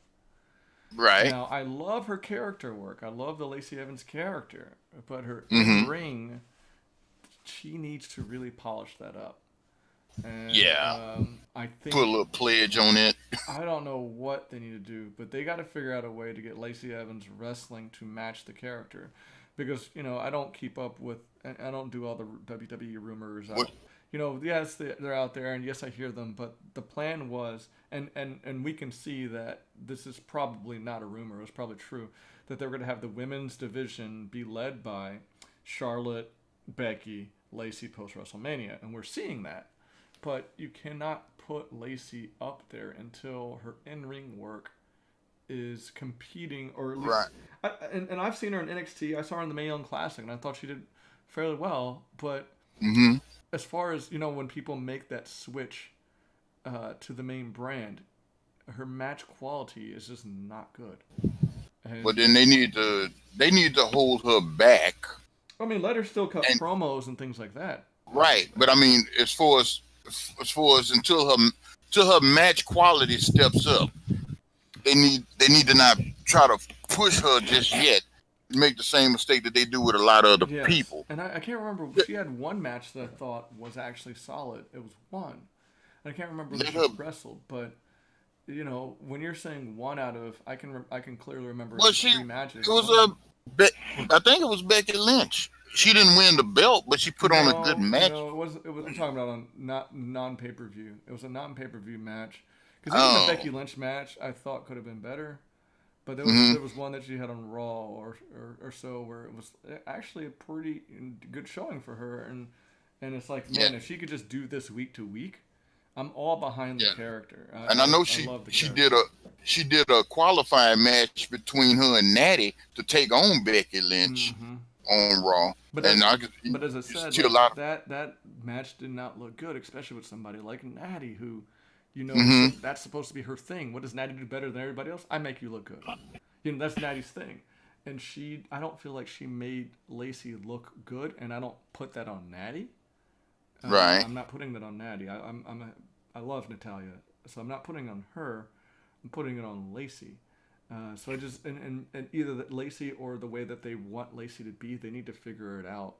Right. Now, I love her character work. I love the Lacey Evans character. But her in-ring, she needs to really polish that up. And, I think put a little pledge on it. I don't know what they need to do, but they got to figure out a way to get Lacey Evans wrestling to match the character. Because, I don't keep up with, I don't do all the WWE rumors. Yes, they're out there, and yes, I hear them, but the plan was, and we can see that this is probably not a rumor, it was probably true, that they're going to have the women's division be led by Charlotte, Becky, Lacey post-WrestleMania, and we're seeing that. But you cannot put Lacey up there until her in-ring work is competing, or at least, and I've seen her in NXT, I saw her in the Mae Young Classic, and I thought she did fairly well, but as far as, when people make that switch to the main brand, her match quality is just not good. But then they need to hold her back. I mean, let her still cut promos and things like that. Right, but I mean, as far as until her match quality steps up, they need to not try to push her just yet. Make the same mistake that they do with a lot of other people. And I can't remember. She had one match that I thought was actually solid. It was one. And I can't remember who she wrestled, but when you're saying 1 out of, I can clearly remember 3 matches. It was I think it was Becky Lynch. She didn't win the belt, but she put on a good match. No, it was. I'm talking about on non pay-per-view. It was a non-pay-per-view match. Because even the Becky Lynch match, I thought could have been better. But there was one that she had on Raw or so where it was actually a pretty good showing for her, and it's like, man, if she could just do this week to week, I'm all behind the character. I know she did a qualifying match between her and Natty to take on Becky Lynch on Raw. But as I said, that match did not look good, especially with somebody like Natty who. That's supposed to be her thing. What does Natty do better than everybody else? I make you look good. That's Natty's thing. And I don't feel like she made Lacey look good, and I don't put that on Natty. Right. I'm not putting that on Natty. I love Natalya, so I'm not putting it on her. I'm putting it on Lacey. So I just and either Lacey or the way that they want Lacey to be, they need to figure it out.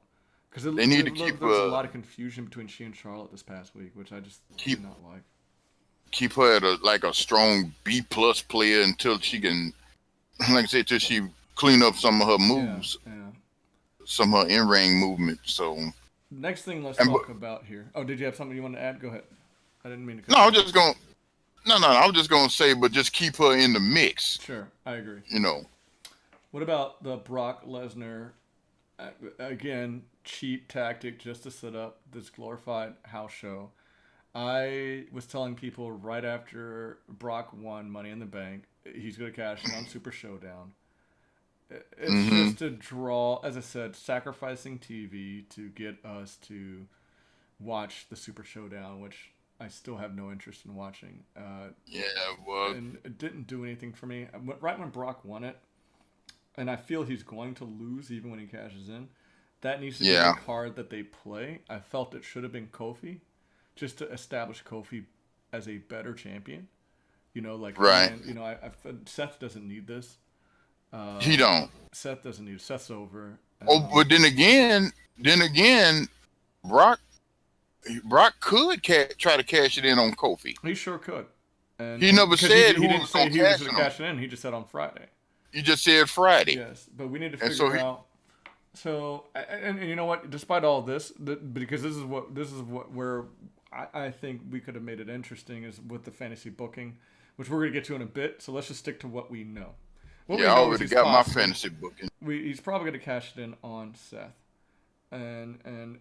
Because they need to keep there was a lot of confusion between she and Charlotte this past week, which I just did not like. Keep her at a strong B+ player until she can, like I said, till she clean up some of her moves, some of her in-ring movement. So next thing, let's talk about here. Oh, did you have something you wanted to add? Go ahead. I didn't mean to. No, I was just going. No, I was just going to say, but just keep her in the mix. Sure, I agree. You know. What about the Brock Lesnar? Again, cheap tactic just to set up this glorified house show. I was telling people right after Brock won Money in the Bank, he's going to cash in on Super Showdown. It's just a draw, as I said, sacrificing TV to get us to watch the Super Showdown, which I still have no interest in watching. And it didn't do anything for me. Right when Brock won it, and I feel he's going to lose even when he cashes in, that needs to be the card that they play. I felt it should have been Kofi, just to establish Kofi as a better champion. You know, like, man, you know, Seth doesn't need this. He don't. Seth doesn't need it. Seth's over. But then again, Brock could try to cash it in on Kofi. He sure could. And he never said he didn't say he was going to cash it in. He just said on Friday. You just said Friday. Yes, but we need to figure out. So, and you know what? Despite all this, because this is where I think we could have made it interesting is with the fantasy booking, which we're going to get to in a bit. So let's just stick to what we know. I already got my fantasy booking. He's probably going to cash it in on Seth, and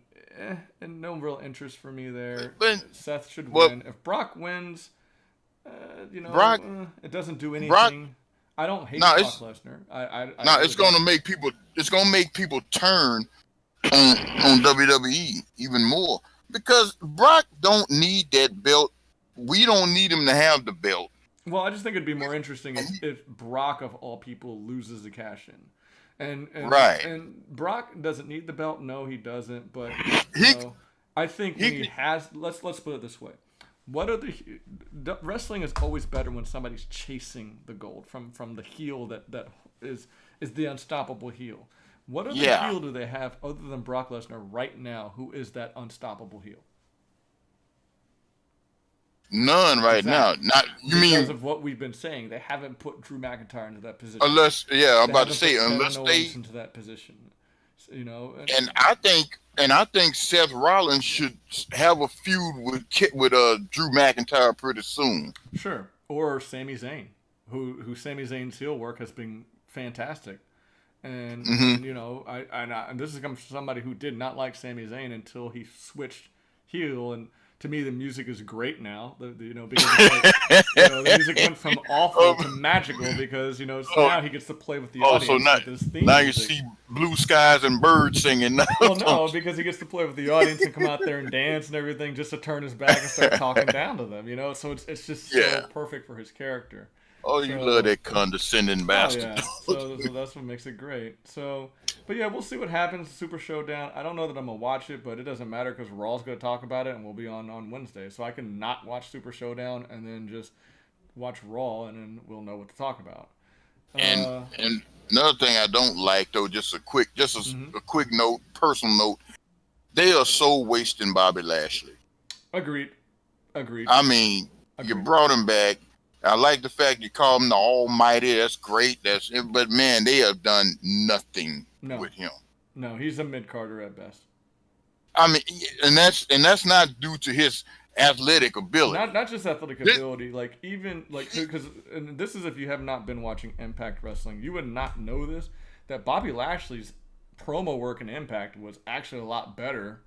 no real interest for me there. But Seth should win. If Brock wins, Brock, it doesn't do anything. I don't hate Brock Lesnar. It's going to make people. It's going to make people turn on WWE even more because Brock don't need that belt. We don't need him to have the belt. Well, I just think it'd be more interesting if Brock, of all people, loses the cash in. And Brock doesn't need the belt. No, he doesn't. But I think when he has, let's put it this way: wrestling is always better when somebody's chasing the gold from the heel that is the unstoppable heel. What other heel do they have other than Brock Lesnar right now? Who is that unstoppable heel? None right now. Not you mean because of what we've been saying. They haven't put Drew McIntyre into that position. Unless, I'm about to say, unless they into that position, you know. And I think Seth Rollins should have a feud with Drew McIntyre pretty soon. Sure, or Sami Zayn, who Sami Zayn's heel work has been fantastic, and you know, and this is coming from somebody who did not like Sami Zayn until he switched heel and. To me, the music is great now. Because the music went from awful to magical because now he gets to play with the audience. So now you see blue skies and birds singing. Well, no, because he gets to play with the audience and come out there and dance and everything, just to turn his back and start talking down to them. So it's just so perfect for his character. Oh, you love that condescending bastard. So that's what makes it great. But yeah, we'll see what happens. Super Showdown. I don't know that I'm going to watch it, but it doesn't matter because Raw's going to talk about it and we'll be on Wednesday. So I can not watch Super Showdown and then just watch Raw and then we'll know what to talk about. And another thing I don't like, though, just a quick note, personal note. They are so wasting Bobby Lashley. Agreed. I mean, you brought him back. I like the fact you call him the Almighty. That's great. But man, they have done nothing with him. No, he's a mid-carder at best. I mean, and that's not due to his athletic ability. Not just athletic ability. Because this is if you have not been watching Impact Wrestling, you would not know this. That Bobby Lashley's promo work in Impact was actually a lot better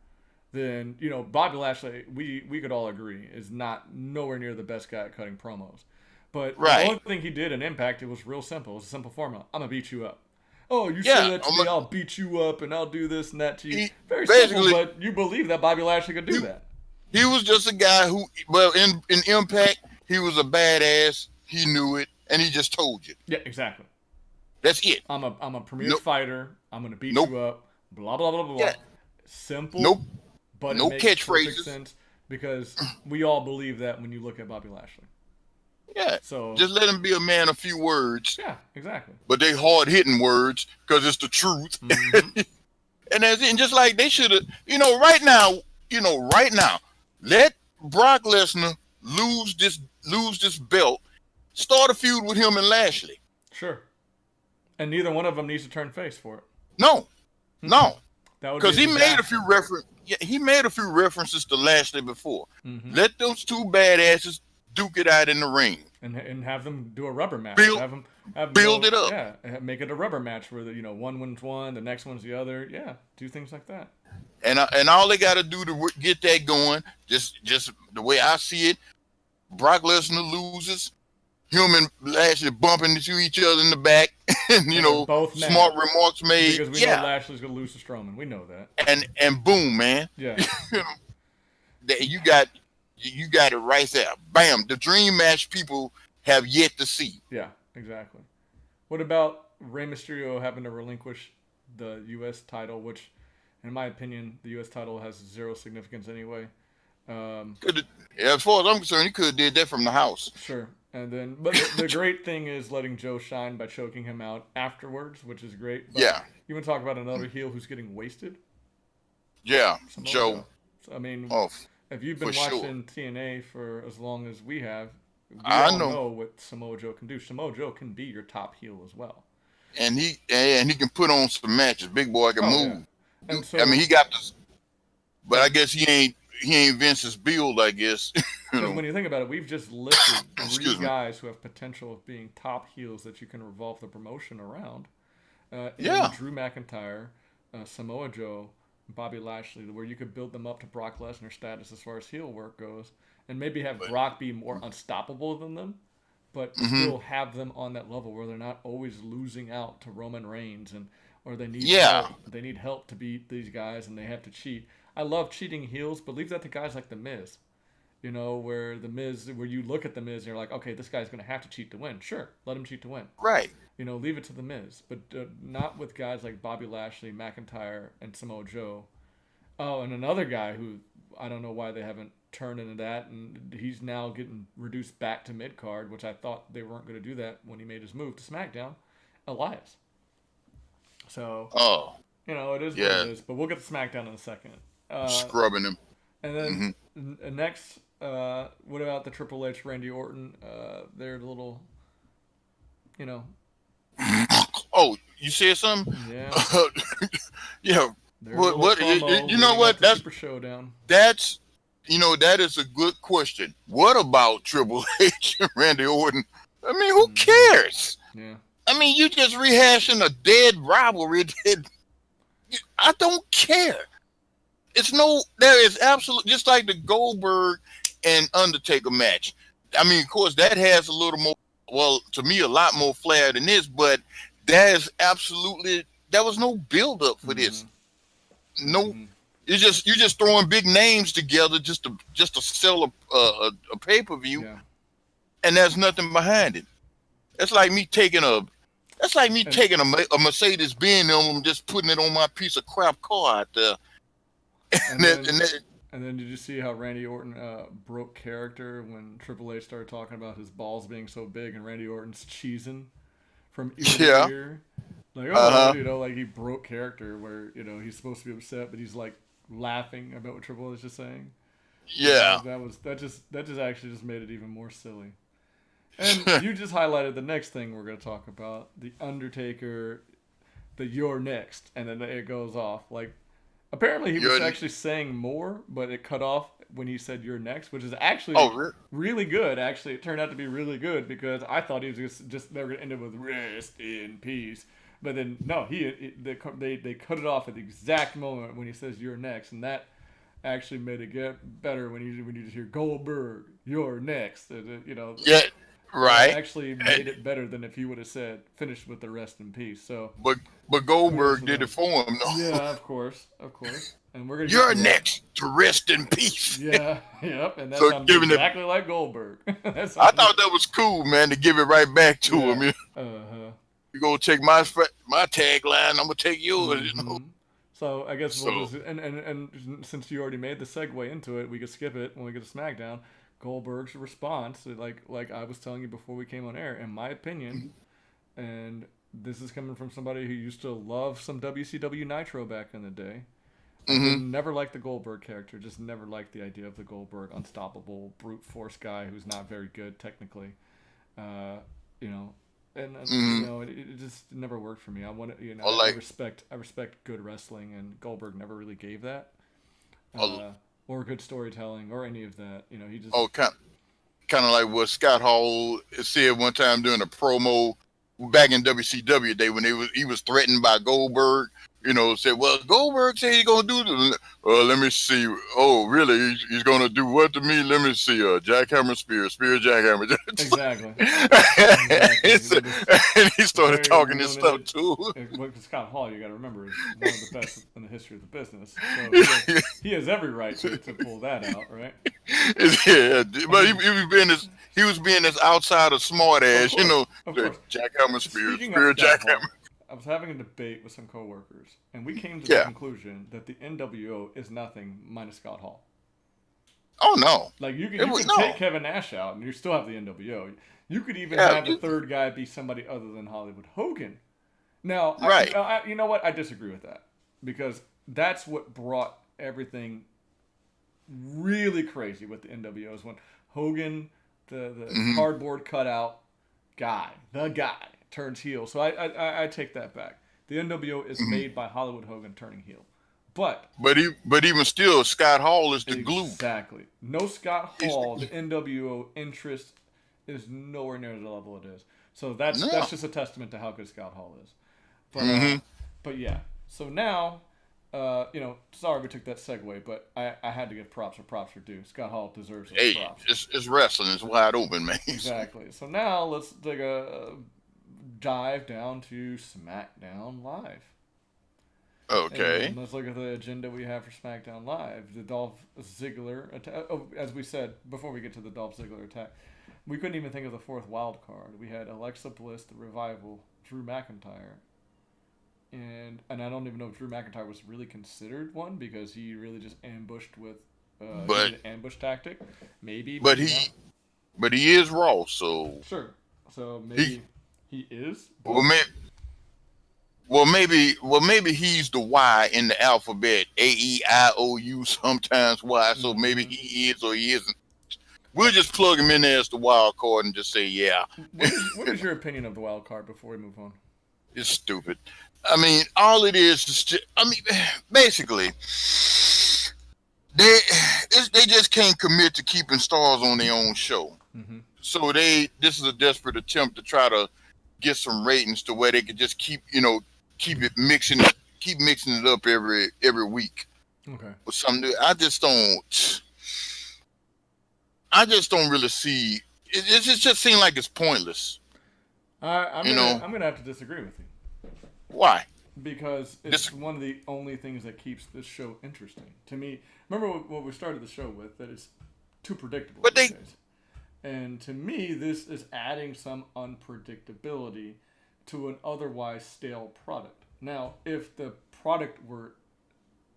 than Bobby Lashley. We could all agree is nowhere near the best guy at cutting promos. But the only thing he did in Impact, it was real simple. It was a simple formula. I'm going to beat you up. Oh, you say that to me, I'll beat you up and I'll do this and that to you. Very simple, but you believe that Bobby Lashley could do that. He was just a guy who, in Impact, he was a badass. He knew it, and he just told you. Yeah, exactly. That's it. I'm a premier fighter. I'm going to beat you up. Blah, blah, blah, blah. Yeah. Simple. But no it makes catchphrases. Sense because we all believe that when you look at Bobby Lashley. Yeah. So just let him be a man of few words. Yeah, exactly. But they hard hitting words because it's the truth. And that's it. And just like they should have, right now, let Brock Lesnar lose this belt, start a feud with him and Lashley. Sure. And neither one of them needs to turn face for it. No, no, that would because be he made a few references to Lashley before. Mm-hmm. Let those two badasses duke it out in the ring. And have them do a rubber match. Build it up. Yeah, make it a rubber match where one wins one, the next one's the other. Yeah, do things like that. And all they got to do to get that going, just the way I see it, Brock Lesnar loses, him and Lashley bumping into each other in the back, and both smart remarks made. Because we know Lashley's gonna lose to Strowman. We know that. And boom, man. Yeah. You got it right there. Bam. The dream match people have yet to see. Yeah, exactly. What about Rey Mysterio having to relinquish the U.S. title, which, in my opinion, the U.S. title has zero significance anyway. As far as I'm concerned, he could have did that from the house. Sure. And then, but the great thing is letting Joe shine by choking him out afterwards, which is great. But yeah. You want to talk about another heel who's getting wasted? Yeah, Joe. So, I mean, if you've been watching TNA for as long as we have, I know what Samoa Joe can do. Samoa Joe can be your top heel as well. And he can put on some matches. Big boy can move. Yeah. And so, I mean, he got this, but I guess he ain't Vince's build, I guess. When you think about it, we've just listed three guys who have potential of being top heels that you can revolve the promotion around. Drew McIntyre, Samoa Joe, Bobby Lashley, where you could build them up to Brock Lesnar status as far as heel work goes, and maybe have Brock be more unstoppable than them, but still have them on that level where they're not always losing out to Roman Reigns or they need help. They need help to beat these guys and they have to cheat. I love cheating heels, but leave that to guys like The Miz. Where you look at The Miz and you're like, okay, this guy's going to have to cheat to win. Sure, let him cheat to win. Right. Leave it to The Miz. But not with guys like Bobby Lashley, McIntyre, and Samoa Joe. Oh, and another guy who I don't know why they haven't turned into that, and he's now getting reduced back to mid-card, which I thought they weren't going to do that when he made his move to SmackDown, Elias. So, it is what it is. But we'll get to SmackDown in a second. Scrubbing him. And then next, what about the Triple H, Randy Orton? They're a little, Oh, you said something? Yeah. Yeah. What? You know what? That's Super Showdown. That is a good question. What about Triple H and Randy Orton? I mean, who cares? Yeah. I mean, you just rehashing a dead rivalry. I don't care. There is absolutely, just like the Goldberg and Undertaker match. I mean, of course, that has a little more, well, to me, a lot more flair than this, but there was no build up for this. No, you're just throwing big names together just to sell a pay-per-view, and there's nothing behind it. That's like me taking a Mercedes Benz and just putting it on my piece of crap car out there. And then did you see how Randy Orton broke character when Triple H started talking about his balls being so big and Randy Orton's cheesing from ear to ear? Like, like he broke character where, he's supposed to be upset, but he's like laughing about what Triple H is saying. Yeah. That just actually just made it even more silly. And you just highlighted the next thing we're going to talk about, the Undertaker, the "You're next," and then it goes off. Like, apparently he was actually saying more, but it cut off when he said "You're next," which is actually really good. Actually, it turned out to be really good because I thought he was just they were going to end it with "Rest in peace," but then no, they cut it off at the exact moment when he says "You're next," and that actually made it get better when you just hear Goldberg, "You're next," Yeah. Right. Actually made it better than if he would have said finished with the "rest in peace." So, but Goldberg did it for him, though. Yeah, of course. And we're gonna. You're next to rest in peace. Yeah. Yep. And that sounds exactly like Goldberg. I thought that was cool, man, to give it right back to him. You gonna take my tagline, I'm gonna take yours. So I guess we'll just and since you already made the segue into it, we could skip it when we get to SmackDown. Goldberg's response, like I was telling you before we came on air, in my opinion, and this is coming from somebody who used to love some WCW Nitro back in the day. Mm-hmm. Never liked the Goldberg character. Just never liked the idea of the Goldberg unstoppable brute force guy who's not very good technically. You know, and Mm-hmm. you know, it just never worked for me. I want to, you know, Or I like, respect good wrestling, and Goldberg never really gave that, or, or good storytelling, or any of that. You know, he just oh, kind of like what Scott Hall said one time during a promo back in WCW day when he was threatened by Goldberg. You know, said, "Well, Goldberg said he's gonna do this. Let me see. Oh, really? He's gonna do what to me? Let me see. Jackhammer spear, jackhammer." exactly. It's, and he started Very talking this stuff limited. too. What Scott Hall, you got to remember, is one of the best in the history of the business. So he has every right to pull that out, right? Yeah, but he was being this outsider smart ass, you know, Of the course. jackhammer Speaking of spear Scott jackhammer. Hall, I was having a debate with some coworkers, and we came to the Yeah. conclusion that the NWO is nothing minus Scott Hall. Oh no. Like you can No. take Kevin Nash out, and you still have the NWO. You could even Yeah, have the third guy be somebody other than Hollywood Hogan. Now, Right. you know what? I disagree with that because that's what brought everything really crazy with the NWO is when Hogan, the cardboard cutout guy, the guy, turns heel. So I take that back. The NWO is made by Hollywood Hogan turning heel. But even still, Scott Hall is the glue. exactly. No Scott Hall, the NWO interest is nowhere near the level it is. So that's just a testament to how good Scott Hall is. But but yeah. So now, you know, sorry we took that segue, but I had to give props where props are due. Scott Hall deserves those Hey, props. it's wrestling. It's wide open, man. Exactly. So now let's take a dive down to SmackDown Live. Okay. And let's look at the agenda we have for SmackDown Live. The Dolph Ziggler attack. Oh, as we said before we get to the Dolph Ziggler attack, we couldn't even think of the fourth wild card. We had Alexa Bliss, the Revival, Drew McIntyre, and I don't even know if Drew McIntyre was really considered one because he really just ambushed with an ambush tactic. Maybe. But he is Raw, so sure. So maybe he is. Well, maybe he's the Y in the alphabet, AEIOU, sometimes Y. So maybe he is or he isn't. We'll just plug him in there as the wild card and just say, yeah. What is your opinion of the wild card before we move on? It's stupid. I mean, all it is just, basically, they just can't commit to keeping stars on their own show. Mm-hmm. So this is a desperate attempt to try to get some ratings to where they could just keep mixing it up every week. Okay. With something I just don't really see. It just seems like it's pointless. I'm gonna have to disagree with you. Why? Because it's one of the only things that keeps this show interesting to me. Remember what we started the show with, that it's too predictable. And to me, this is adding some unpredictability to an otherwise stale product. Now, if the product were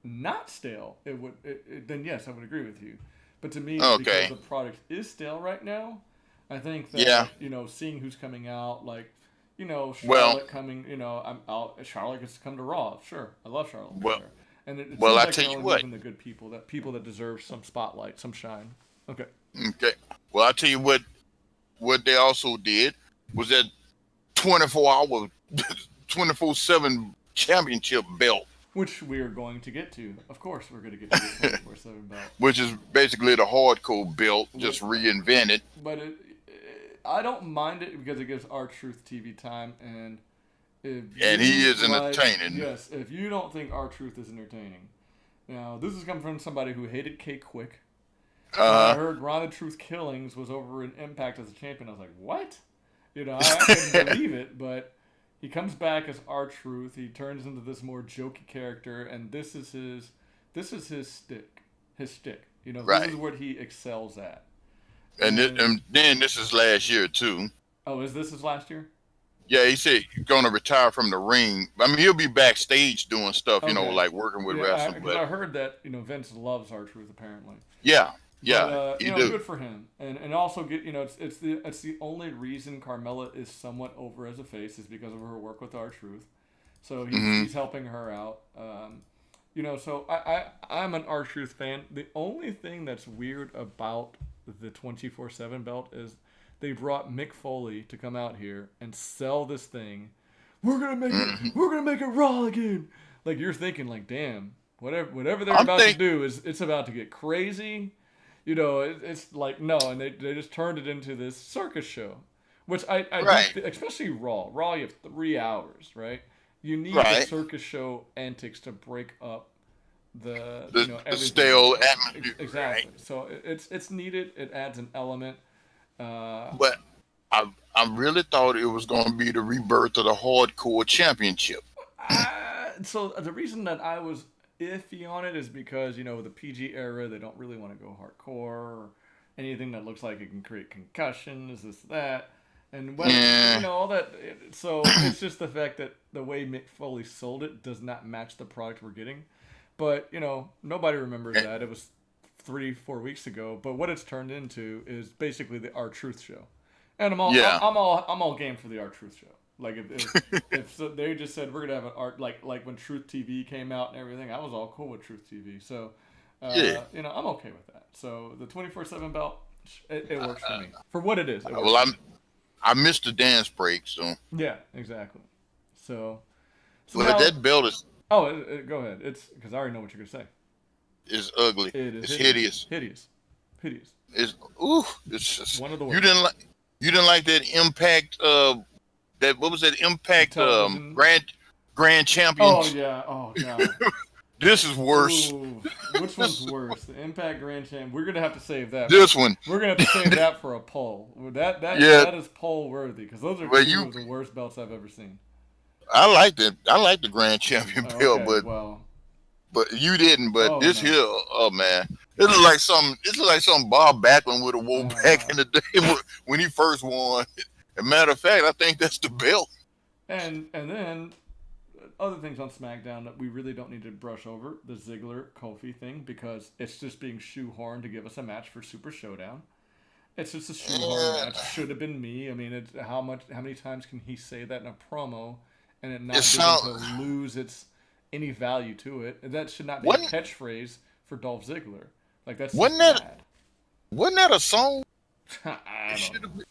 not stale, then yes, I would agree with you. But to me, because the product is stale right now, I think that seeing who's coming out, like, you know, Charlotte coming, you know, Charlotte gets to come to Raw. Sure, I love Charlotte. And it seems like they're only moving the good people that deserve some spotlight, some shine. Okay. Well, I'll tell you what they also did was that 24-hour, 24/7 championship belt. Which we are going to get to. Of course, we're going to get to the 24/7 belt. Which is basically the hardcore belt, just reinvented. But I don't mind it because it gives R-Truth TV time, and he is entertaining. Yes, if you don't think R-Truth is entertaining, now this is coming from somebody who hated K Quick. I heard Ronda Truth Killings was over in Impact as a champion. I was like, what? You know, I couldn't believe it, but he comes back as R-Truth. He turns into this more jokey character, and this is his stick. You know, this is what he excels at. And then this is last year too. Oh, is this his last year? Yeah, he said he's going to retire from the ring. I mean, he'll be backstage doing stuff, you know, like working with wrestlers. But I heard that, you know, Vince loves R-Truth apparently. Yeah. Yeah, But you do. good for him, and also it's the only reason Carmella is somewhat over as a face is because of her work with R-Truth. So he's helping her out. So I'm an R-Truth fan. The only thing that's weird about the 24/7 belt is they brought Mick Foley to come out here and sell this thing. We're gonna make it Raw again. Like you're thinking, like, damn, whatever they're about to do it's about to get crazy. It's like no, and they just turned it into this circus show, which I Right. especially Raw. Raw, you have 3 hours, right? You need Right. the circus show antics to break up the the stale atmosphere. Exactly. Right? So it's needed. It adds an element. But I really thought it was going to be the rebirth of the Hardcore Championship. So the reason that I was iffy on it is because the PG era, they don't really want to go hardcore or anything that looks like it can create concussions, this that, and all that. So it's just the fact that the way Mick Foley sold it does not match the product we're getting. But nobody remembers that. It was 3-4 weeks ago. But what it's turned into is basically the R-Truth show, and I'm all game for the R-Truth show. Like if so they just said we're gonna have an art like when Truth TV came out and everything, I was all cool with Truth TV. So I'm okay with that. So the 24/7 belt, it works for me for what it is. I missed the dance break, so yeah, exactly. So now, that belt is go ahead. It's because I already know what you're gonna say. It's ugly. It's hideous. Hideous. It's just one of the worst. You didn't like that Impact what was that Impact Grand Champions? Oh yeah. Oh god. This is worse. Ooh, which one's worse? The Impact Grand Champ. We're gonna have to save that. This one. We're gonna have to save that for a poll. That is poll worthy because those are two of the worst belts I've ever seen. I like the Grand Champion belt, but you didn't. But this here, oh man, it looked like some Bob Backlund would have wore back in the day when he first won. As a matter of fact, I think that's the belt. And then other things on SmackDown that we really don't need to brush over, the Ziggler Kofi thing, because it's just being shoehorned to give us a match for Super Showdown. It's just a shoehorn match. Should have been me. I mean, how many times can he say that in a promo and it not begin to lose any value to it? That should not be a catchphrase for Dolph Ziggler. Like that's wasn't that a song? I don't know.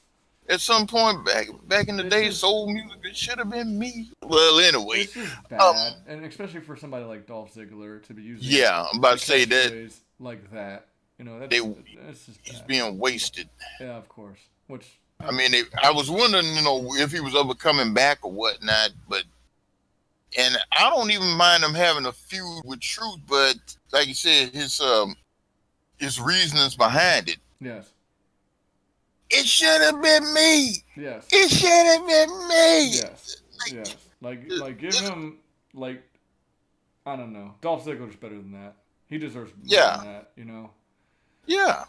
At some point back in the day, soul music, it should have been me. Well, anyway, it's just bad, and especially for somebody like Dolph Ziggler to be using. Yeah, I'm about to say that like that. It's just bad. He's being wasted. Yeah, of course. Which I mean, I was wondering, if he was ever coming back or whatnot, and I don't even mind him having a feud with Truth, but like you said, his reasonings behind it. Yes. It should have been me. Yes. It should have been me. Yes. Yes. Like give him I don't know. Dolph Ziggler's better than that. He deserves more than that, Yeah.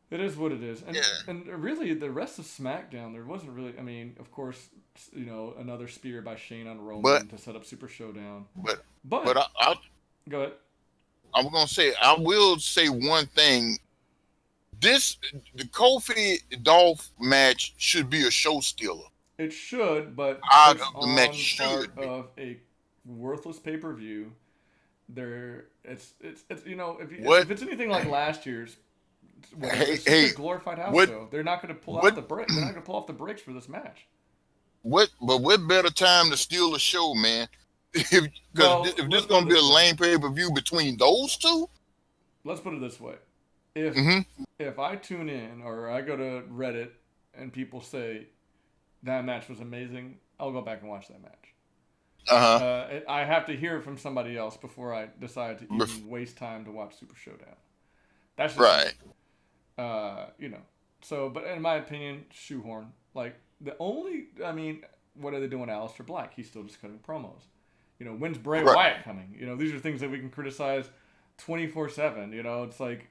It is what it is. And really the rest of SmackDown, there wasn't really, I mean, of course, another spear by Shane on Roman to set up Super Showdown. But I go ahead. I'm going to say, I will say one thing. The Kofi Dolph match should be a show stealer. It should, but it's on part of a worthless pay-per-view. It's if it's anything like last year's, it's a glorified house show. They're not going to pull out the brake. They're not going to pull off the brakes for this match. What better time to steal a show, man? If this is going to be a lame pay-per-view between those two. Let's put it this way. If I tune in or I go to Reddit and people say that match was amazing, I'll go back and watch that match. I have to hear it from somebody else before I decide to even waste time to watch Super Showdown. That's just right. So, but in my opinion, shoehorn. Like what are they doing? Aleister Black? He's still just cutting promos. When's Bray Wyatt coming? These are things that we can criticize 24/7. It's like,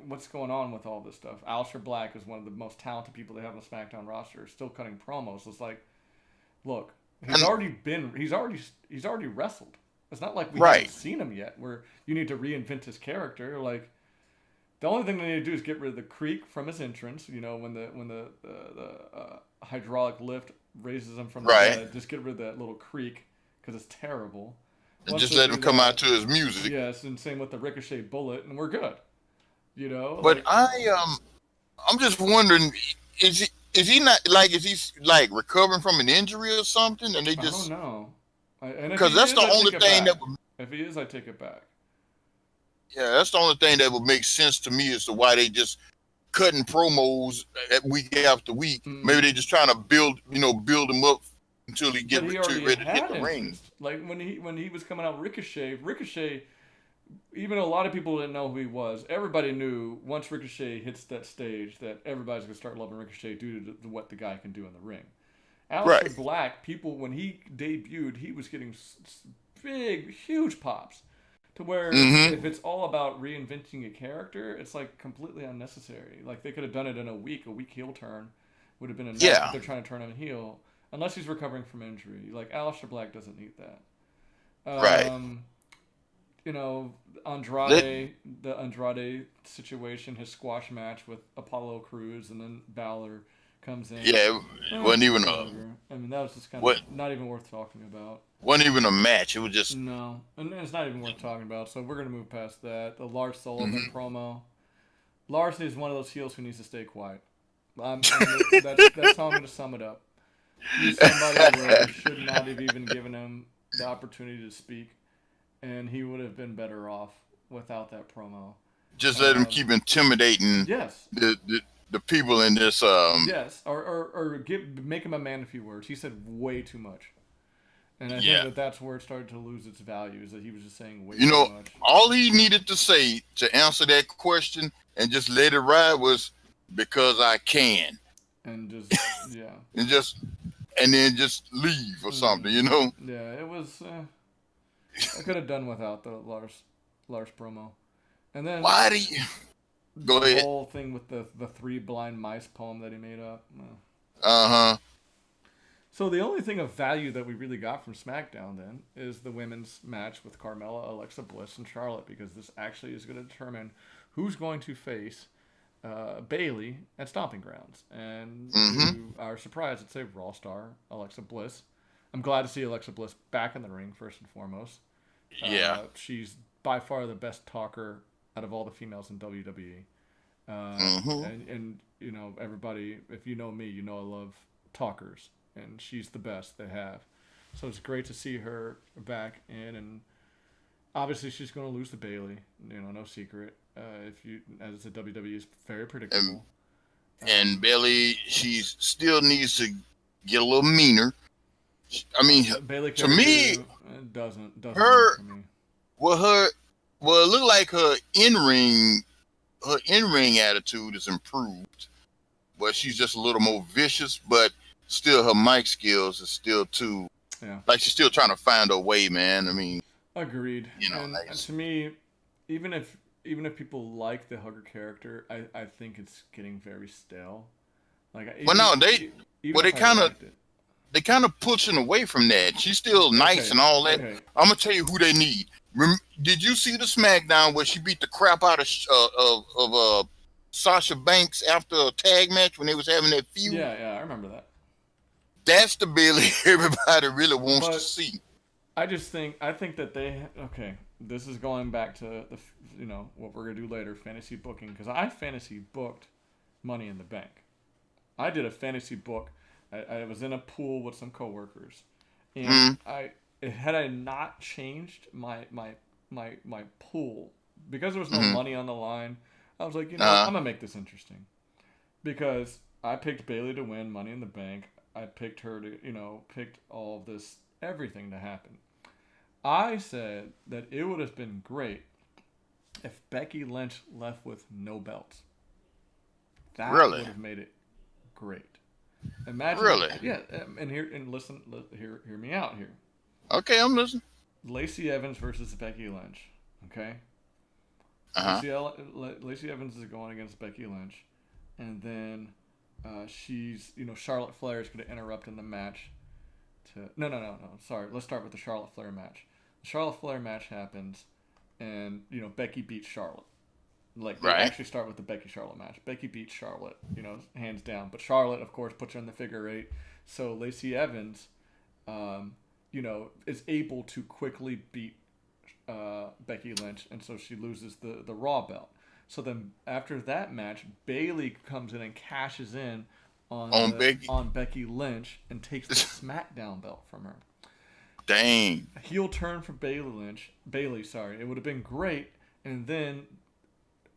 what's going on with all this stuff? Aleister Black is one of the most talented people they have on the SmackDown roster. Still cutting promos. It's like, look, he's already wrestled. It's not like we haven't seen him yet. Where you need to reinvent his character. Like, The only thing they need to do is get rid of the creak from his entrance. You know, when the hydraulic lift raises him from the Right. bed, just get rid of that little creak because it's terrible. And Once just they let do him come that, out to his music. yes, and same with the Ricochet bullet, and we're good. You know, But like I'm just wondering, is he not like, is he like recovering from an injury or something? And they I don't just, know. And if he because that's is, the I only take it thing back. that would, If he is, I take it back. yeah, that's the only thing that would make sense to me as to why they just cutting promos week after week. Maybe they just trying to build him up until he But get he too already ready to hit had the ring. interest. Like when he was coming out Ricochet, even though a lot of people didn't know who he was, everybody knew once Ricochet hits that stage that everybody's gonna start loving Ricochet due to what the guy can do in the ring. Aleister Black, people when he debuted, he was getting big, huge pops. To where if it's all about reinventing a character, it's like completely unnecessary. Like they could have done it in a week heel turn would have been enough if they're trying to turn him heel. Unless he's recovering from injury. Like Aleister Black doesn't need that. You know, the Andrade situation, his squash match with Apollo Crews, and then Balor comes in. Yeah, it wasn't even I mean, that was just kind of not even worth talking about. Wasn't even a match. It was just no, and it's not even worth talking about. So we're gonna move past that. The Lars Sullivan promo. Lars is one of those heels who needs to stay quiet. That's how I'm gonna sum it up. He's somebody where should not have even given him the opportunity to speak, and he would have been better off without that promo. Just let him keep intimidating. Yes. The people in this. Yes, or make him a man of few words. He said way too much, and I think that's where it started to lose its value. Is that he was just saying way too much. All he needed to say to answer that question and just let it ride was because I can. And just and then just leave or something, you know. Yeah, it was. I could have done without the Lars promo, and then why do you go ahead? The whole thing with the three blind mice poem that he made up. So the only thing of value that we really got from SmackDown then is the women's match with Carmella, Alexa Bliss, and Charlotte, because this actually is going to determine who's going to face Bayley at Stomping Grounds. And to our surprise, it's a Raw star, Alexa Bliss. I'm glad to see Alexa Bliss back in the ring, first and foremost. She's by far the best talker out of all the females in WWE. And you know, everybody, if you know me, you know I love talkers. And she's the best they have. So it's great to see her back in. And obviously she's going to lose to Bayley. You know, no secret. As the WWE is very predictable. And Bayley, she still needs to get a little meaner. I mean, Bayley to me, it doesn't her, to me. Well, it looked like her in-ring attitude is improved. But she's just a little more vicious, but still her mic skills is still too, like she's still trying to find her way, man. I mean, agreed. You know, and to me, even if people like the hugger character, I think it's getting very stale. Like, they kind of pushing away from that. She's still nice and all that. Okay. I'm gonna tell you who they need. Did you see the SmackDown where she beat the crap out of Sasha Banks after a tag match when they was having that feud? Yeah, I remember that. That's the Bayley everybody really wants to see. I think that this is going back to what we're gonna do later, fantasy booking, because I fantasy booked Money in the Bank. I did a fantasy book. I was in a pool with some coworkers, and had I not changed my pool because there was no money on the line, I was like, I'm gonna make this interesting, because I picked Bayley to win Money in the Bank. I picked her to, picked all of this, everything to happen. I said that it would have been great if Becky Lynch left with no belts. That would have made it great. Imagine, really? Yeah, and listen, hear me out here. Okay, I'm listening. Lacey Evans versus Becky Lynch. Okay. Lacey Evans is going against Becky Lynch, and then she's, Charlotte Flair is going to interrupt in the match. No. Sorry, let's start with the Charlotte Flair match. The Charlotte Flair match happens, and Becky beats Charlotte. Like, they Right. actually start with the Becky Charlotte match. Becky beats Charlotte, hands down. But Charlotte, of course, puts her in the figure 8. So Lacey Evans, is able to quickly beat Becky Lynch, and so she loses the Raw belt. So then after that match, Bayley comes in and cashes in on Becky Lynch and takes the Smackdown belt from her. Dang. A heel turn for Bayley, sorry. It would have been great. And then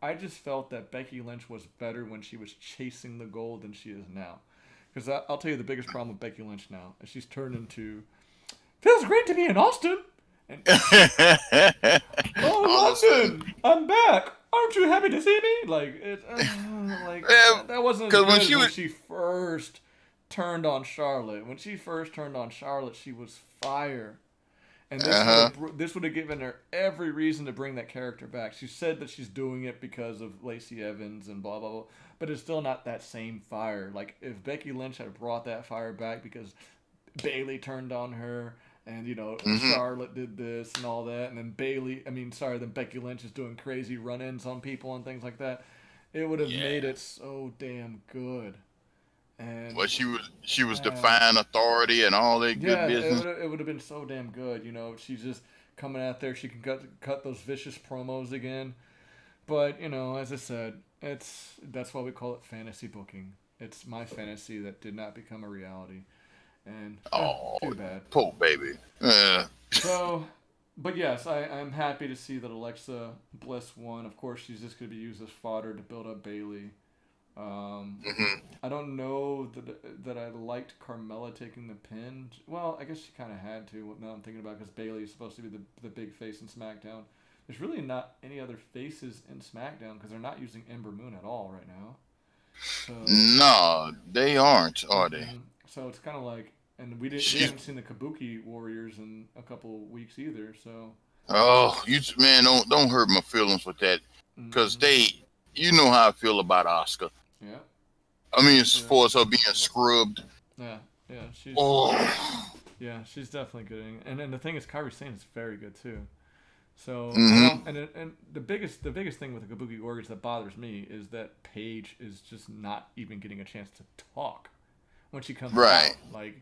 I just felt that Becky Lynch was better when she was chasing the gold than she is now. Because I'll tell you the biggest problem with Becky Lynch now is she's turned into, feels great to be in Austin. And, London, I'm back. Aren't you happy to see me? Like, that wasn't as good when she first turned on Charlotte. When she first turned on Charlotte, she was fire. And this would have given her every reason to bring that character back. She said that she's doing it because of Lacey Evans and blah, blah, blah. But it's still not that same fire. Like, if Becky Lynch had brought that fire back because Bayley turned on her and, Charlotte did this and all that, and then then Becky Lynch is doing crazy run-ins on people and things like that, it would have made it so damn good. And she was defying authority and all that good business. It would have been so damn good. She's just coming out there. She can cut those vicious promos again. But as I said, that's why we call it fantasy booking. It's my fantasy that did not become a reality, and too bad. Poor baby. So, but yes, I'm happy to see that Alexa Bliss won. Of course, she's just going to be used as fodder to build up Bayley. I don't know that I liked Carmella taking the pin. Well, I guess she kind of had to. Now I'm thinking about it, because Bayley is supposed to be the big face in SmackDown. There's really not any other faces in SmackDown because they're not using Ember Moon at all right now. So, no, they aren't, are they? So it's kind of like, and we haven't seen the Kabuki Warriors in a couple of weeks either. So. Oh, don't hurt my feelings with that, because you know how I feel about Asuka. Yeah. I mean, as far as her being scrubbed. Yeah. She's definitely good. And then the thing is, Kairi Sane is very good too. So, and the biggest thing with the Kabuki Warriors that bothers me is that Paige is just not even getting a chance to talk when she comes out. Like,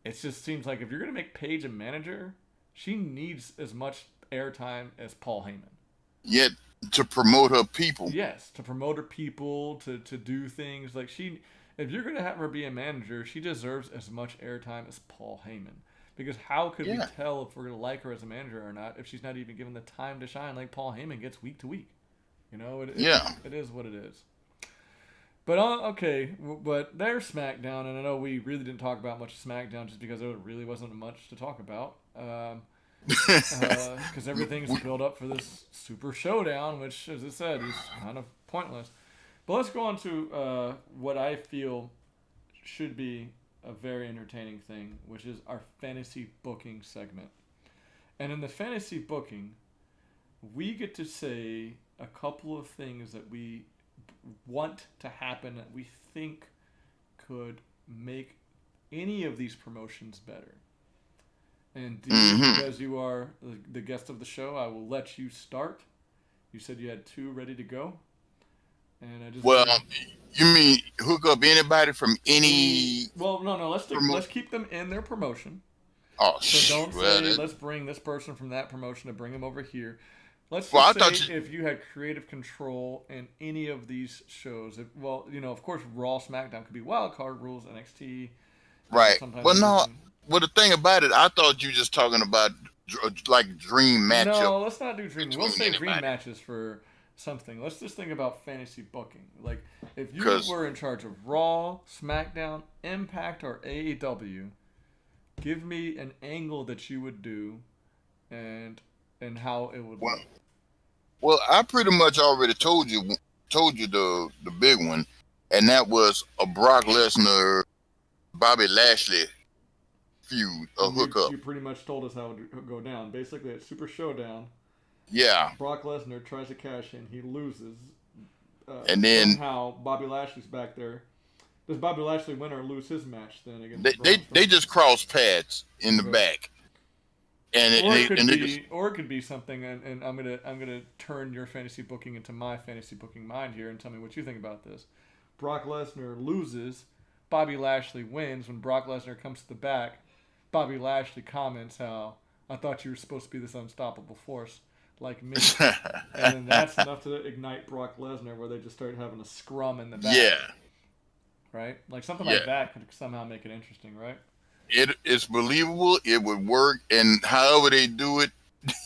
it just seems like if you're gonna make Paige a manager, she needs as much airtime as Paul Heyman. Yet to promote her people. Yes, to promote her people, to do things like if you're gonna have her be a manager, she deserves as much airtime as Paul Heyman. Because how could we tell if we're going to like her as a manager or not if she's not even given the time to shine like Paul Heyman gets week to week? It is what it is. But, okay, but there's SmackDown, and I know we really didn't talk about much of SmackDown just because there really wasn't much to talk about. Because everything's built up for this Super Showdown, which, as I said, is kind of pointless. But let's go on to what I feel should be a very entertaining thing, which is our fantasy booking segment. And in the fantasy booking, we get to say a couple of things that we want to happen that we think could make any of these promotions better. And because you are the guest of the show, I will let you start. You said you had 2 ready to go. And I just you mean hook up anybody from any? Well, no. Let's keep them in their promotion. Oh, so don't say let's bring this person from that promotion to bring him over here. Let's say if you had creative control in any of these shows. Of course, Raw, SmackDown could be wild card rules, NXT. Right. Well, no. Well, the thing about it, I thought you were just talking about like dream matchup. No, let's not do dream. We'll say dream matches for something. Let's just think about fantasy booking. Like, if you were in charge of Raw, SmackDown, Impact, or AEW, give me an angle that you would do and how it would work. Well, I pretty much already told you the big one, and that was a Brock Lesnar, Bobby Lashley feud, a hookup. You pretty much told us how it would go down. Basically, at Super Showdown, Brock Lesnar tries to cash in. He loses. And then somehow Bobby Lashley's back there. Does Bobby Lashley win or lose his match then against they just cross paths in the back? Or it could be something, and I'm gonna turn your fantasy booking into my fantasy booking mind here, and tell me what you think about this. Brock Lesnar loses, Bobby Lashley wins. When Brock Lesnar comes to the back, Bobby Lashley comments how, "I thought you were supposed to be this unstoppable force like me," and then that's enough to ignite Brock Lesnar, where they just start having a scrum in the back. Yeah. Right? Like something like that could somehow make it interesting, right? It's believable. It would work, and however they do it,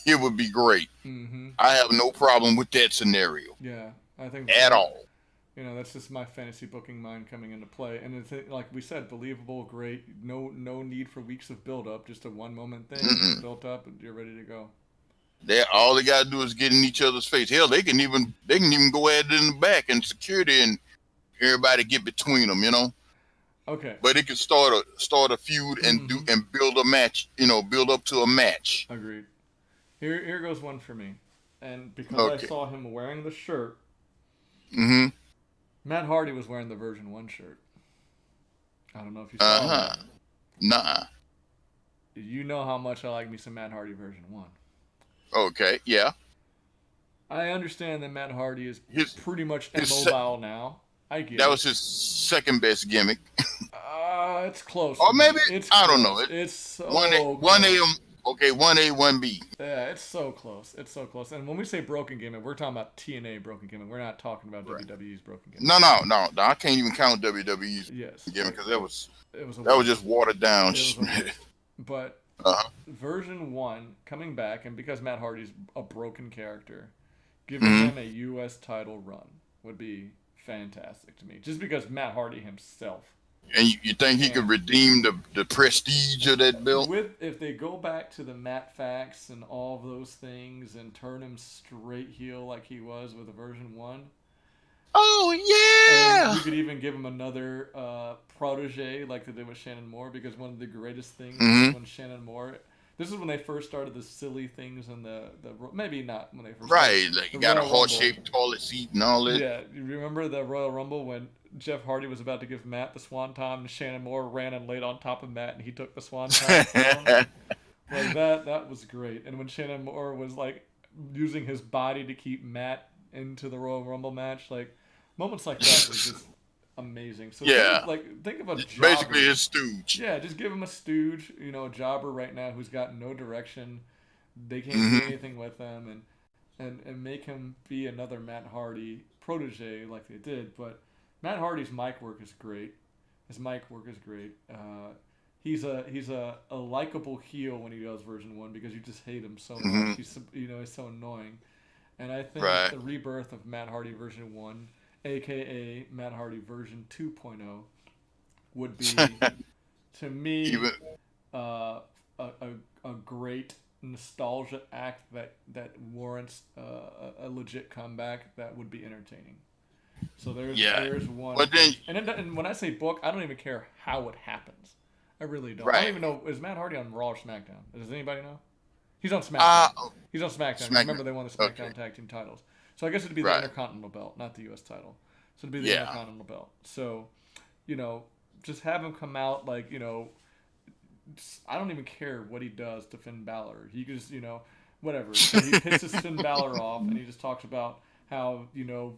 it would be great. Mm-hmm. I have no problem with that scenario. Yeah, I think at all. You know, that's just my fantasy booking mind coming into play, and it's like we said, believable, great. No need for weeks of build up. Just a one moment thing, built up, and you're ready to go. All they gotta do is get in each other's face. Hell, they can even go at it in the back, and security and everybody get between them. You know. Okay. But it can start a feud and build a match. You know, build up to a match. Agreed. Here goes one for me, and because I saw him wearing the shirt. Mm-hmm. Matt Hardy was wearing the version 1 shirt. I don't know if you saw that. Nah. You know how much I like me some Matt Hardy version 1. Okay, yeah. I understand that Matt Hardy is pretty much immobile now. I get that was his second best gimmick. It's close. Or maybe, I don't know. It's so 1A, 1A, 1B. Yeah, it's so close. It's so close. And when we say broken gimmick, we're talking about TNA broken gimmick. We're not talking about WWE's broken gimmick. No. I can't even count WWE's gimmick because that was just watered down. But version 1 coming back, and because Matt Hardy's a broken character, giving him a U.S. title run would be fantastic to me. Just because Matt Hardy himself. And you think he could redeem the prestige of that belt? If they go back to the Matt facts and all of those things and turn him straight heel like he was with a version 1. Oh, yeah! And you could even give him another protege like they did with Shannon Moore, because one of the greatest things when Shannon Moore... This is when they first started the silly things and the maybe not when they first started. Like you got a heart-shaped toilet seat and all that. Yeah, you remember the Royal Rumble when Jeff Hardy was about to give Matt the Swanton and Shannon Moore ran and laid on top of Matt and he took the Swanton down? Like that was great. And when Shannon Moore was like using his body to keep Matt into the Royal Rumble match, like moments like that was just amazing. So think of a jobber. Basically his stooge. Yeah, just give him a stooge, a jobber right now who's got no direction. They can't do anything with him, and make him be another Matt Hardy protege like they did. But Matt Hardy's mic work is great. His mic work is great. He's a likable heel when he does version 1 because you just hate him so much. He's so annoying. And I think the rebirth of Matt Hardy version 1, a.k.a. Matt Hardy version 2.0, would be, to me, a great nostalgia act that warrants a legit comeback that would be entertaining. So there's one. But then, and when I say book, I don't even care how it happens. I really don't. I don't even know, is Matt Hardy on Raw or SmackDown? Does anybody know? He's on SmackDown. He's on SmackDown. Remember, they won the SmackDown Tag Team titles. So I guess it'd be the Intercontinental belt, not the U.S. title. So it'd be the Intercontinental belt. So, just have him come out like, I don't even care what he does to Finn Balor. He just, whatever. So he pisses Finn Balor off, and he just talks about how,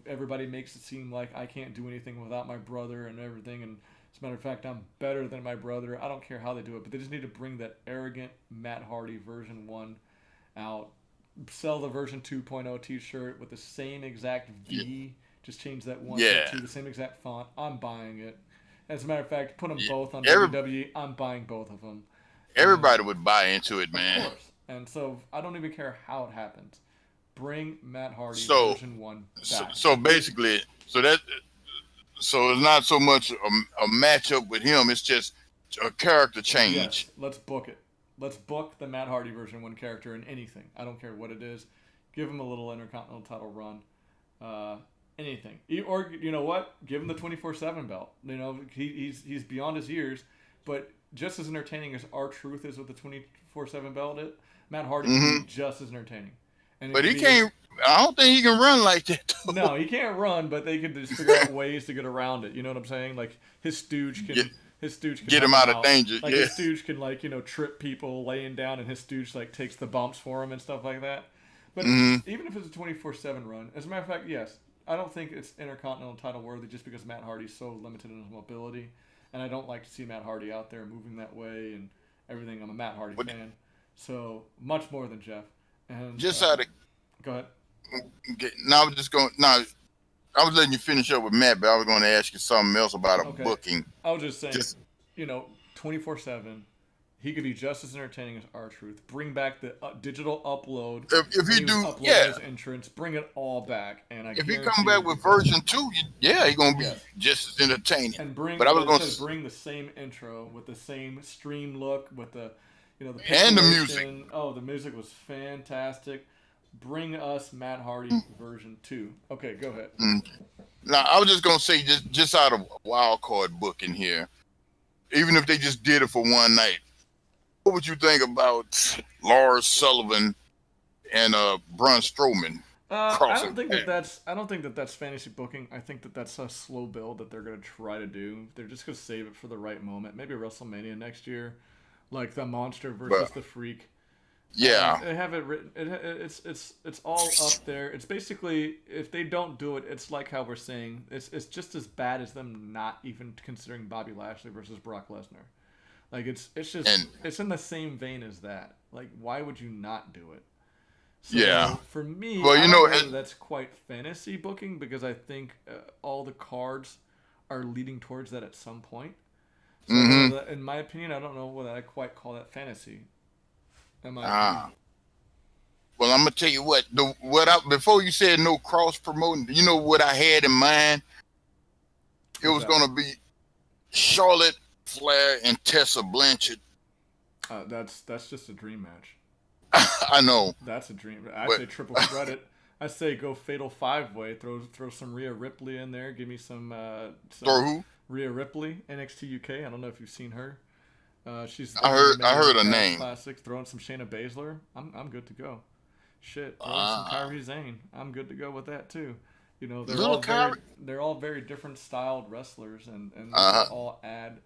everybody makes it seem like I can't do anything without my brother and everything. And as a matter of fact, I'm better than my brother. I don't care how they do it, but they just need to bring that arrogant Matt Hardy version 1 out. Sell the version 2.0 t-shirt with the same exact V. Just change that 1 to the same exact font. I'm buying it. As a matter of fact, put them both on WWE. I'm buying both of them. Everybody would buy into it, man. Of course. And so I don't even care how it happens. Bring Matt Hardy version 1 back. So basically, so it's not so much a matchup with him. It's just a character change. Yes, let's book it. Let's book the Matt Hardy version 1 character in anything. I don't care what it is. Give him a little Intercontinental title run. Anything. Or, you know what? Give him the 24/7 belt. He's beyond his years. But just as entertaining as R-Truth is with the 24/7 belt, Matt Hardy can be just as entertaining. But he can't. I don't think he can run like that. Though. No, he can't run, but they could just figure out ways to get around it. You know what I'm saying? Like his stooge can. Get, His stooge can get help him out of danger. Like Yeah. his stooge can trip people laying down, and his stooge takes the bumps for him and stuff like that. But even if it's a 24/7 run, as a matter of fact, yes, I don't think it's Intercontinental title worthy just because Matt Hardy's so limited in his mobility, and I don't like to see Matt Hardy out there moving that way and everything. I'm a Matt Hardy fan, so much more than Jeff. And Just out of go ahead. now, I was just going. Now, I was letting you finish up with Matt, but I was going to ask you something else about a booking. I was just saying, 24/7. He could be just as entertaining as R-Truth. Bring back the digital upload. If he do, his entrance, bring it all back. And if he come back with version 2, he's gonna be just as entertaining. And bring the same intro with the same stream look with the and the music. Oh, the music was fantastic. Bring us Matt Hardy version 2. Okay, go ahead. Now, I was just gonna say, just out of wild card booking here, even if they just did it for one night, what would you think about Lars Sullivan and Braun Strowman? I don't think that's fantasy booking. I think that's a slow build that they're gonna try to do. They're just gonna save it for the right moment. Maybe WrestleMania next year, like the Monster versus the Freak. Yeah, they have it written. It's all up there. It's basically, if they don't do it, it's like how we're saying it's just as bad as them not even considering Bobby Lashley versus Brock Lesnar. Like it's in the same vein as that. Like, why would you not do it? So, for me, that's quite fantasy booking because I think all the cards are leading towards that at some point. So in my opinion, I don't know whether I quite call that fantasy. Well, I'm gonna tell you before you said no cross promoting, you know what I had in mind? It was gonna be Charlotte Flair and Tessa Blanchard. That's just a dream match. I know. That's a dream. I say triple threat it. I say go fatal 5-way. Throw some Rhea Ripley in there. Give me some. Throw who? Rhea Ripley, NXT UK. I don't know if you've seen her. She's. I heard her name. Classic. Throwing some Shayna Baszler. I'm good to go. Shit. Throwing some Kairi Sane. I'm good to go with that too. They're all very different styled wrestlers, and all add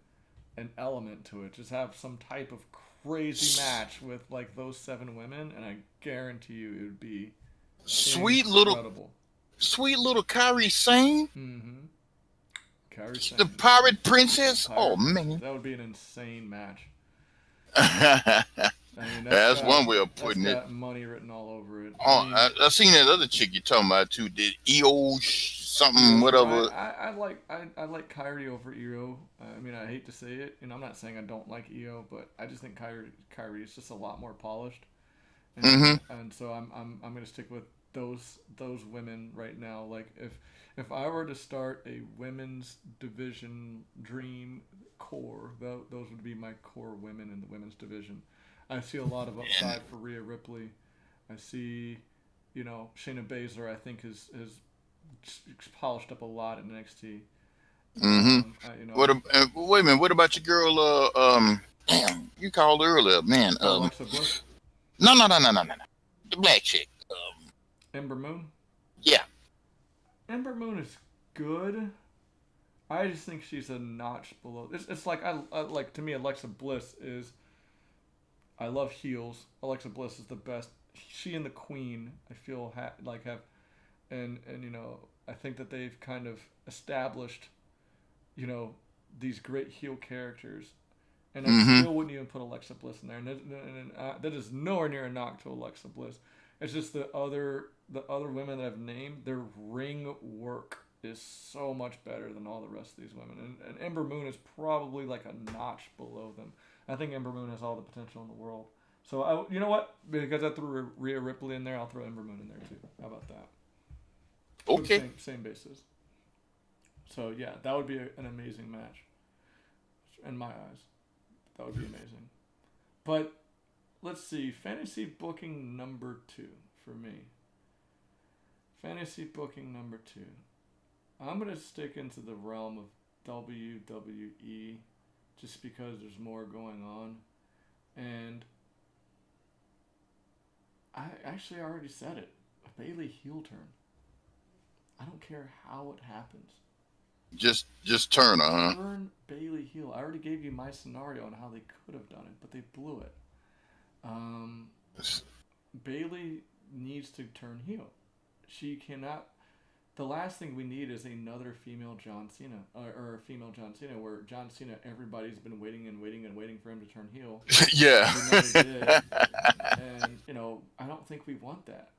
an element to it. Just have some type of crazy match with like those 7 women, and I guarantee you it would be incredible. Sweet little Kairi Sane. Kairi Sane. The Pirate Princess. Oh man, that would be an insane match. That's one way of putting it. Got money written all over it. I seen that other chick you're talking about too. Did EO something whatever? I like Kyrie over EO. I mean, I hate to say it, and I'm not saying I don't like EO, but I just think Kyrie is just a lot more polished. And so I'm gonna stick with those women right now. Like if I were to start a women's division dream core, those would be my core women in the women's division. I see a lot of upside for Rhea Ripley. I see, Shayna Baszler. I think has polished up a lot in NXT. Wait a minute. What about your girl? Damn, you called her earlier, man. Alexa Bliss? No. The black chick. Ember Moon. Yeah. Ember Moon is good. I just think she's a notch below. It's like to me, Alexa Bliss is. I love heels. Alexa Bliss is the best. She and the Queen, I feel have, and I think that they've kind of established, these great heel characters, and I still wouldn't even put Alexa Bliss in there. And that is nowhere near a knock to Alexa Bliss. It's just the other women that I've named. Their ring work is so much better than all the rest of these women, and Ember Moon is probably like a notch below them. I think Ember Moon has all the potential in the world. So, you know what? Because I threw Rhea Ripley in there, I'll throw Ember Moon in there too. How about that? Okay. Same basis. So, yeah, that would be an amazing match. In my eyes. That would be amazing. But, let's see. Fantasy booking number 2 for me. Fantasy booking number 2. I'm going to stick into the realm of WWE. Just because there's more going on. And I already said it. Bailey heel turn. I don't care how it happens. Just turn her, huh? Turn Bailey heel. I already gave you my scenario on how they could have done it, but they blew it. Bailey needs to turn heel. She cannot. The last thing we need is another female John Cena, or a female John Cena, where John Cena, everybody's been waiting for him to turn heel. Yeah. He never did. And, I don't think we want that.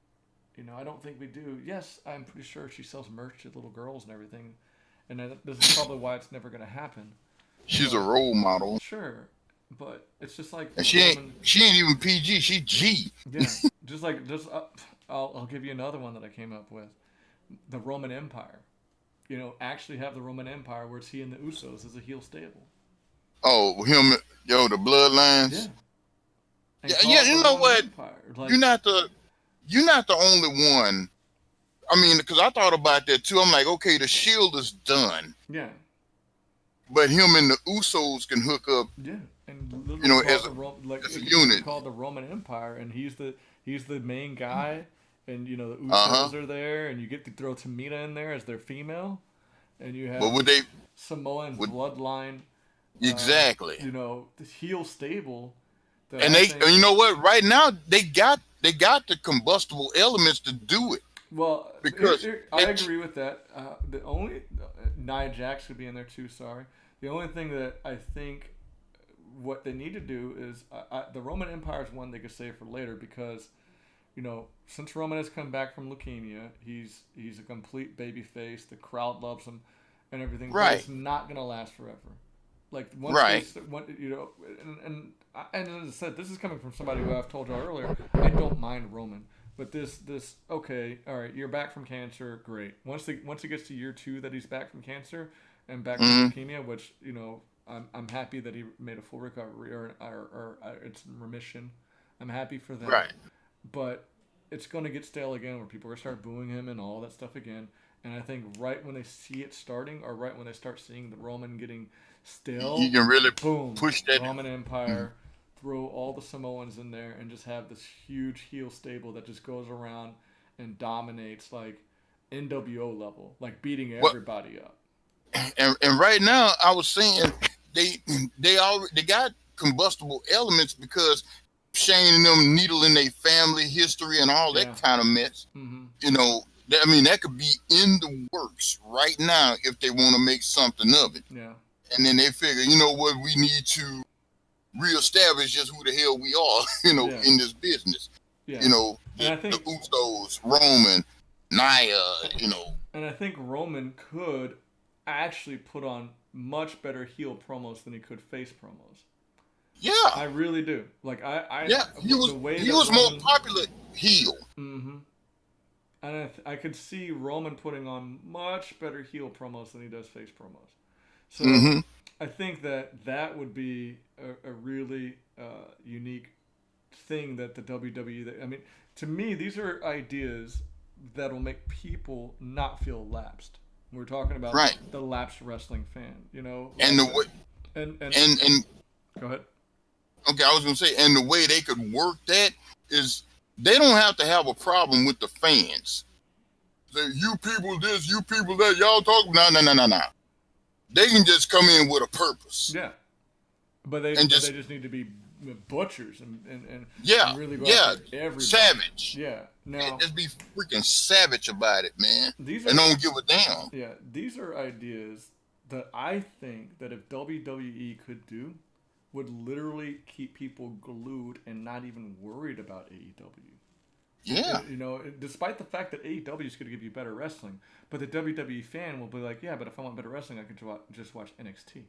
I don't think we do. Yes, I'm pretty sure she sells merch to little girls and everything. And this is probably why it's never going to happen. She's a role model. Sure. But it's just like... And she ain't even PG. She's G. Yeah. I'll give you another one that I came up with. The Roman Empire. Actually have the Roman Empire where it's he and the Usos as a heel stable. Oh, him, the bloodlines? Yeah. Yeah, you know what? Like, you're not the only one. I mean, because I thought about that too. I'm like, okay, the Shield is done. Yeah. But him and the Usos can hook up. Yeah, and as a unit. Called the Roman Empire, and he's the main guy, and the Usos are there, and you get to throw Tamina in there as their female, and you have Samoan bloodline. Exactly. The heel stable. And you know what? Right now they got the combustible elements to do it. Well, because I agree with that. The only Nia Jax could be in there too. Sorry. The only thing that I think what they need to do is the Roman Empire is one they could save for later because, since Roman has come back from leukemia, he's a complete baby face. The crowd loves him, and everything. Right. But it's not gonna last forever. Like once and as I said, this is coming from somebody who I've told you earlier. I don't mind Roman. But this okay, all right, you're back from cancer, great. Once it gets to year 2 that he's back from cancer and back from leukemia, which I'm happy that he made a full recovery or it's in remission. I'm happy for that. Right. But it's going to get stale again, where people are going to start booing him and all that stuff again. And I think right when they see it starting, or right when they start seeing the Roman getting stale, you can really boom, push that Roman Empire. Throw all the Samoans in there and just have this huge heel stable that just goes around and dominates like NWO level, like beating everybody up. And right now, I was saying they got combustible elements because Shane and them needling their family history and all that kind of mess. Mm-hmm. That could be in the works right now if they want to make something of it. Yeah. And then they figure, we need to reestablish just who the hell we are, in this business. Yeah. The Usos, Roman, Nia, And I think Roman could actually put on much better heel promos than he could face promos. Yeah. I really do. Like he was more popular heel. Mm-hmm. And I could see Roman putting on much better heel promos than he does face promos. So I think that would be a really unique thing that the WWE... to me, these are ideas that will make people not feel lapsed. We're talking about the lapsed wrestling fan, And the way... And go ahead. Okay, I was going to say, and the way they could work that is they don't have to have a problem with the fans. Say, you people this, you people that, y'all talk... No. They can just come in with a purpose. Yeah. But they just need to be butchers and really go after everybody. Savage. Yeah. Now, just be freaking savage about it, man. Don't give a damn. Yeah. These are ideas that I think that if WWE could do, would literally keep people glued and not even worried about AEW. Yeah. Despite the fact that AEW is going to give you better wrestling, but the WWE fan will be like, yeah, but if I want better wrestling, I can just watch NXT.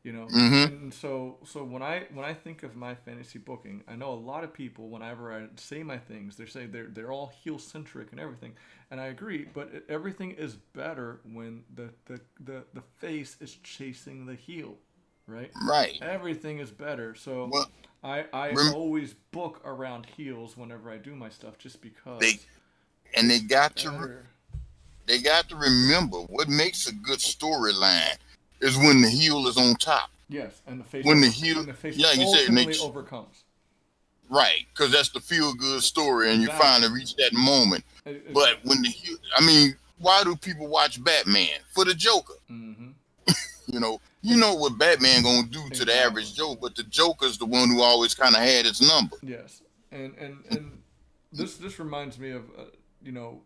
And so when I think of my fantasy booking, I know a lot of people, whenever I say my things, they say they're all heel centric and everything, and I agree. But everything is better when the face is chasing the heel, right? Right. Everything is better. So I always book around heels whenever I do my stuff, just because. They got to remember what makes a good storyline is when the heel is on top. Yes, and the face. When the heel, ultimately overcomes. Right, because that's the feel-good story, and you Exactly. finally reach that moment. But when why do people watch Batman? For the Joker. Mm-hmm. You know what Batman gonna do to Exactly. the average Joe, but the Joker's the one who always kind of had his number. Yes, and this reminds me of I know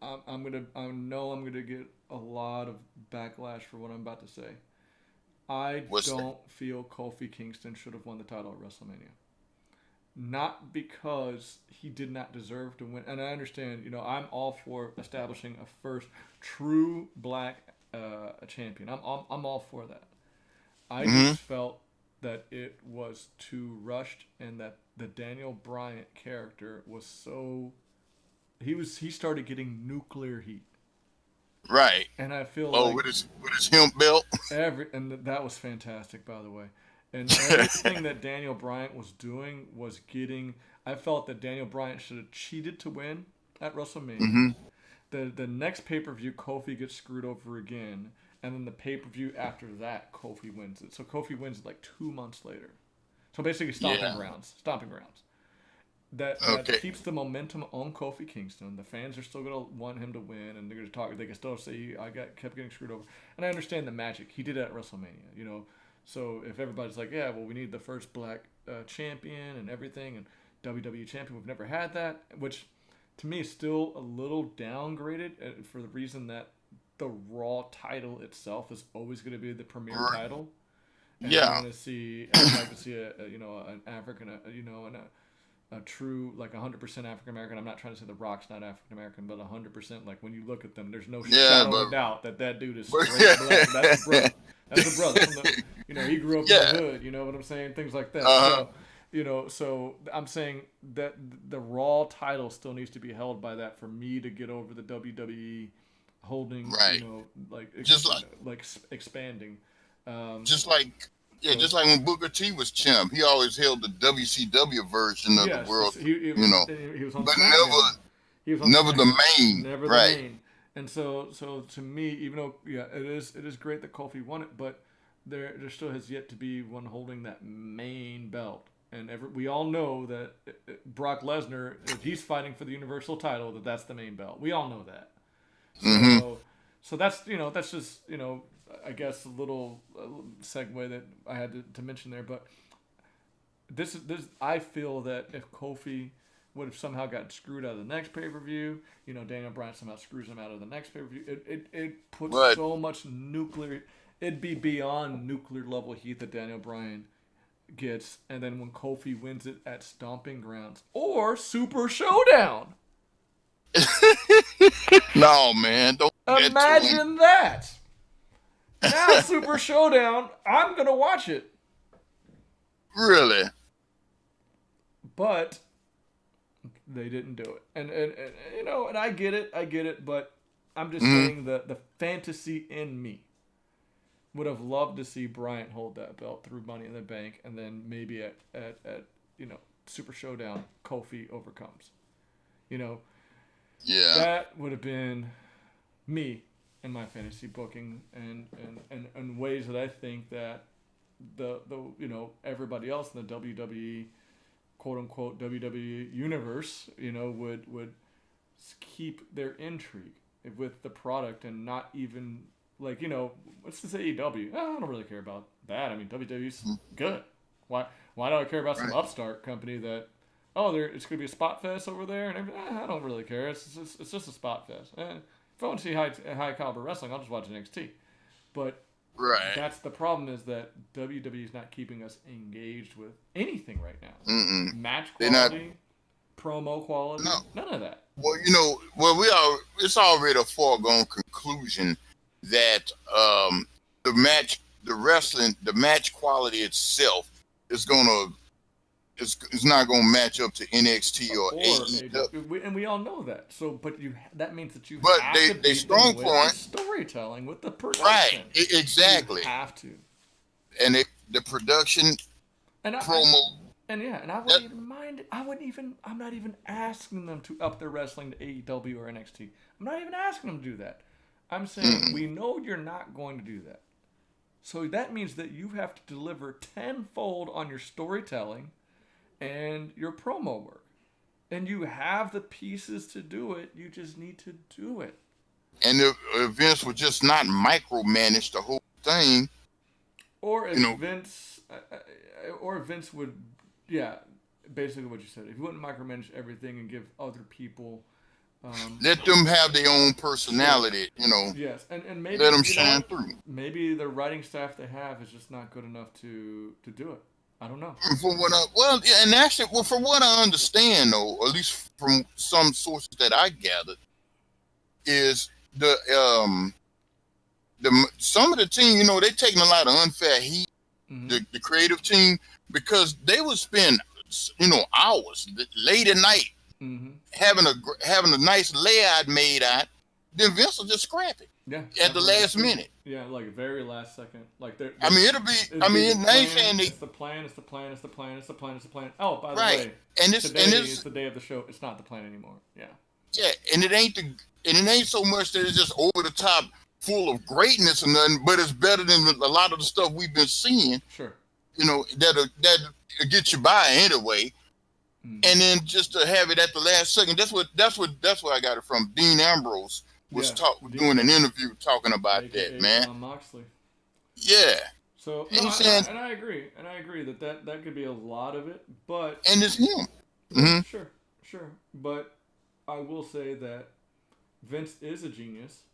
I'm gonna get a lot of backlash for what I'm about to say. I don't feel Kofi Kingston should have won the title at WrestleMania. Not because he did not deserve to win, and I understand. I'm all for establishing a first true black champion. I'm all for that. I just felt that it was too rushed, and that the Daniel Bryan character was so he started getting nuclear heat. Right. And I feel with his hemp belt. And that was fantastic, by the way. And everything that Daniel Bryan was doing was getting. I felt that Daniel Bryan should have cheated to win at WrestleMania. Mm-hmm. The next pay-per-view, Kofi gets screwed over again. And then the pay-per-view after that, Kofi wins it. So Kofi wins it like 2 months later. So basically stomping grounds. That keeps the momentum on Kofi Kingston. The fans are still going to want him to win, and they're going to talk. They can still say, kept getting screwed over. And I understand the magic. He did it at WrestleMania, So if everybody's like, yeah, well, we need the first black champion and everything, and WWE champion, we've never had that, which to me is still a little downgraded for the reason that the Raw title itself is always going to be the premier title. And I want to see, I'd like to see an African, a true, like 100% African American. I'm not trying to say The Rock's not African American, but 100%. Like when you look at them, there's no shadow of doubt that dude is straight black. That's a brother. That's a brother. He grew up in the hood. You know what I'm saying? Things like that. So I'm saying that the Raw title still needs to be held by that for me to get over the WWE holding. Right. Expanding. Just like when Booker T was champ, he always held the WCW version of the world. He was on Smackdown. Never the main. Never the main. And so to me, even though it is great that Kofi won it, but there still has yet to be one holding that main belt. And we all know that Brock Lesnar, if he's fighting for the Universal title, that's the main belt. We all know that. So that's just I guess a little segue that I had to mention there. But this I feel that if Kofi would have somehow gotten screwed out of the next pay-per-view, Daniel Bryan somehow screws him out of the next pay-per-view, it puts so much nuclear. It'd be beyond nuclear level heat that Daniel Bryan gets, and then when Kofi wins it at Stomping Grounds or Super Showdown. No, man, don't imagine that. Now Super Showdown, I'm gonna watch it. Really? But they didn't do it, and and I get it, but I'm just saying that the fantasy in me would have loved to see Bryant hold that belt through Money in the Bank, and then maybe at Super Showdown, Kofi overcomes. That would have been me in my fantasy booking, and ways that I think that the everybody else in the WWE, quote unquote WWE universe, would keep their intrigue with the product and not even what's this AEW? I don't really care about that. I mean, WWE's good. Why do I care about some upstart company that it's gonna be a spot fest over there and everything? I don't really care. It's just a spot fest. If I want to see high caliber wrestling, I'll just watch NXT. But that's the problem, is that WWE is not keeping us engaged with anything right now. Match quality, promo quality, none of that. Well, it's already a foregone conclusion that the match quality itself is not gonna match up to NXT or AEW, and we all know that. So, but that means that you but have to they strong point storytelling with the production. Right, exactly. You have to, and the production and promo. And I wouldn't even mind. I'm not even asking them to up their wrestling to AEW or NXT. I'm not even asking them to do that. I'm saying we know you're not going to do that. So that means that you have to deliver tenfold on your storytelling and your promo work. And you have the pieces to do it. You just need to do it. And if Vince would just not micromanage the whole thing, or if Vince would, yeah, basically what you said. If he wouldn't micromanage everything and give other people, let them have their own personality, Yes, and maybe let them shine through. Maybe the writing staff they have is just not good enough to do it. I don't know. From what from what I understand, though, or at least from some sources that I gathered, is some of the team, they're taking a lot of unfair heat, the creative team, because they would spend, hours late at night having a nice layout made out. Then Vince will just scrap it. Yeah. At the last minute. Yeah, like very last second. Like it'll be. It's the plan. Oh, by the way, today is the day of the show. It's not the plan anymore. Yeah. Yeah, and it ain't so much that it's just over the top, full of greatness and nothing, but it's better than a lot of the stuff we've been seeing. Sure. That get you by anyway. And then just to have it at the last second. That's where I got it from. Dean Ambrose was doing an interview talking about that, man. Moxley. Yeah. So and I agree that could be a lot of it, but and it's him. Mm-hmm. Sure, but I will say that Vince is a genius.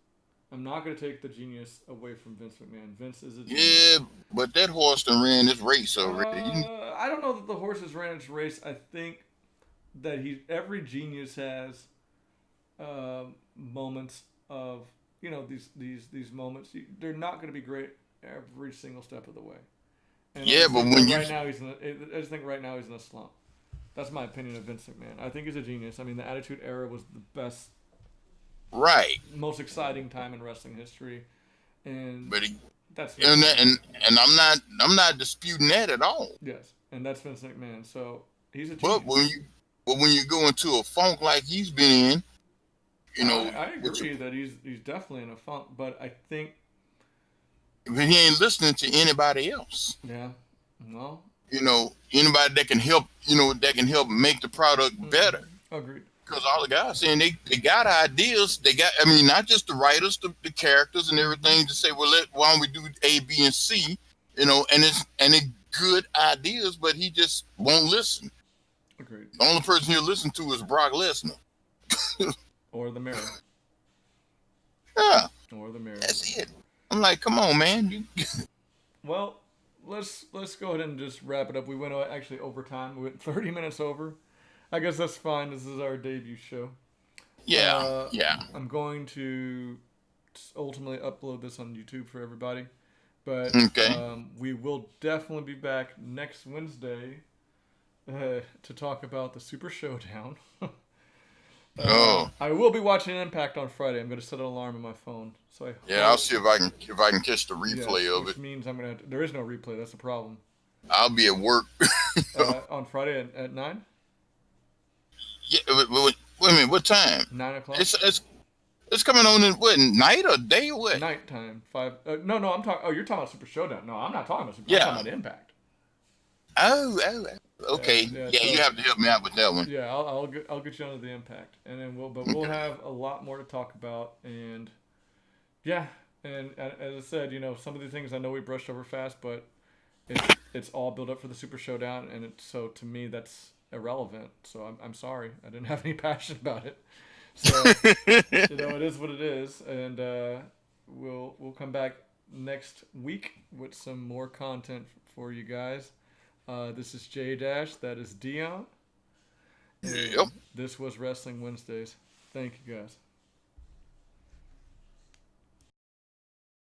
I'm not going to take the genius away from Vince McMahon. Vince is a genius. Yeah, but that horse done ran this race already. I don't know that the horse has ran its race. I think that every genius has moments of, these moments. They're not going to be great every single step of the way. And I just think right now he's in a slump. That's my opinion of Vince McMahon. I think he's a genius. I mean, the Attitude Era was the best, most exciting time in wrestling history, and I'm not disputing that at all. Yes, and that's Vince McMahon. So he's a genius. But when you go into a funk like he's been in, I agree that he's definitely in a funk. But I think he ain't listening to anybody else. Yeah, well. Anybody that can help, make the product better. Agreed. Because all the guys saying they got ideas. They got, not just the writers, the characters and everything to say, well, why don't we do A, B, and C? And it's good ideas, but he just won't listen. Agreed. The only person he'll listen to is Brock Lesnar. Or the Mirror. Yeah. Or the Mirror. That's it. I'm like, come on, man. Well. Let's go ahead and just wrap it up. We went actually over time. We went 30 minutes over. I guess that's fine. This is our debut show. Yeah. I'm going to ultimately upload this on YouTube for everybody. But we will definitely be back next Wednesday to talk about the Super Showdown. I will be watching Impact on Friday. I'm going to set an alarm on my phone. So I'll see if I can catch the replay of it. Which means I'm going to. There is no replay. That's the problem. I'll be at work on Friday at 9. Yeah. Wait a minute. What time? 9 o'clock. It's coming on in what, night or day or what? Nighttime. 5. No. I'm talking. Oh, you're talking about Super Showdown. No, I'm not talking about Super. I'm talking about Impact. Oh. Okay. You have to help me out with that one. Yeah, I'll get you onto the Impact, and then we'll have a lot more to talk about, and and as I said, some of the things I know we brushed over fast, but it's all built up for the Super Showdown, and so to me that's irrelevant. So I'm sorry, I didn't have any passion about it. So it is what it is, and we'll come back next week with some more content for you guys. This is J Dash. That is Dion. Yep. This was Wrestling Wednesdays. Thank you, guys.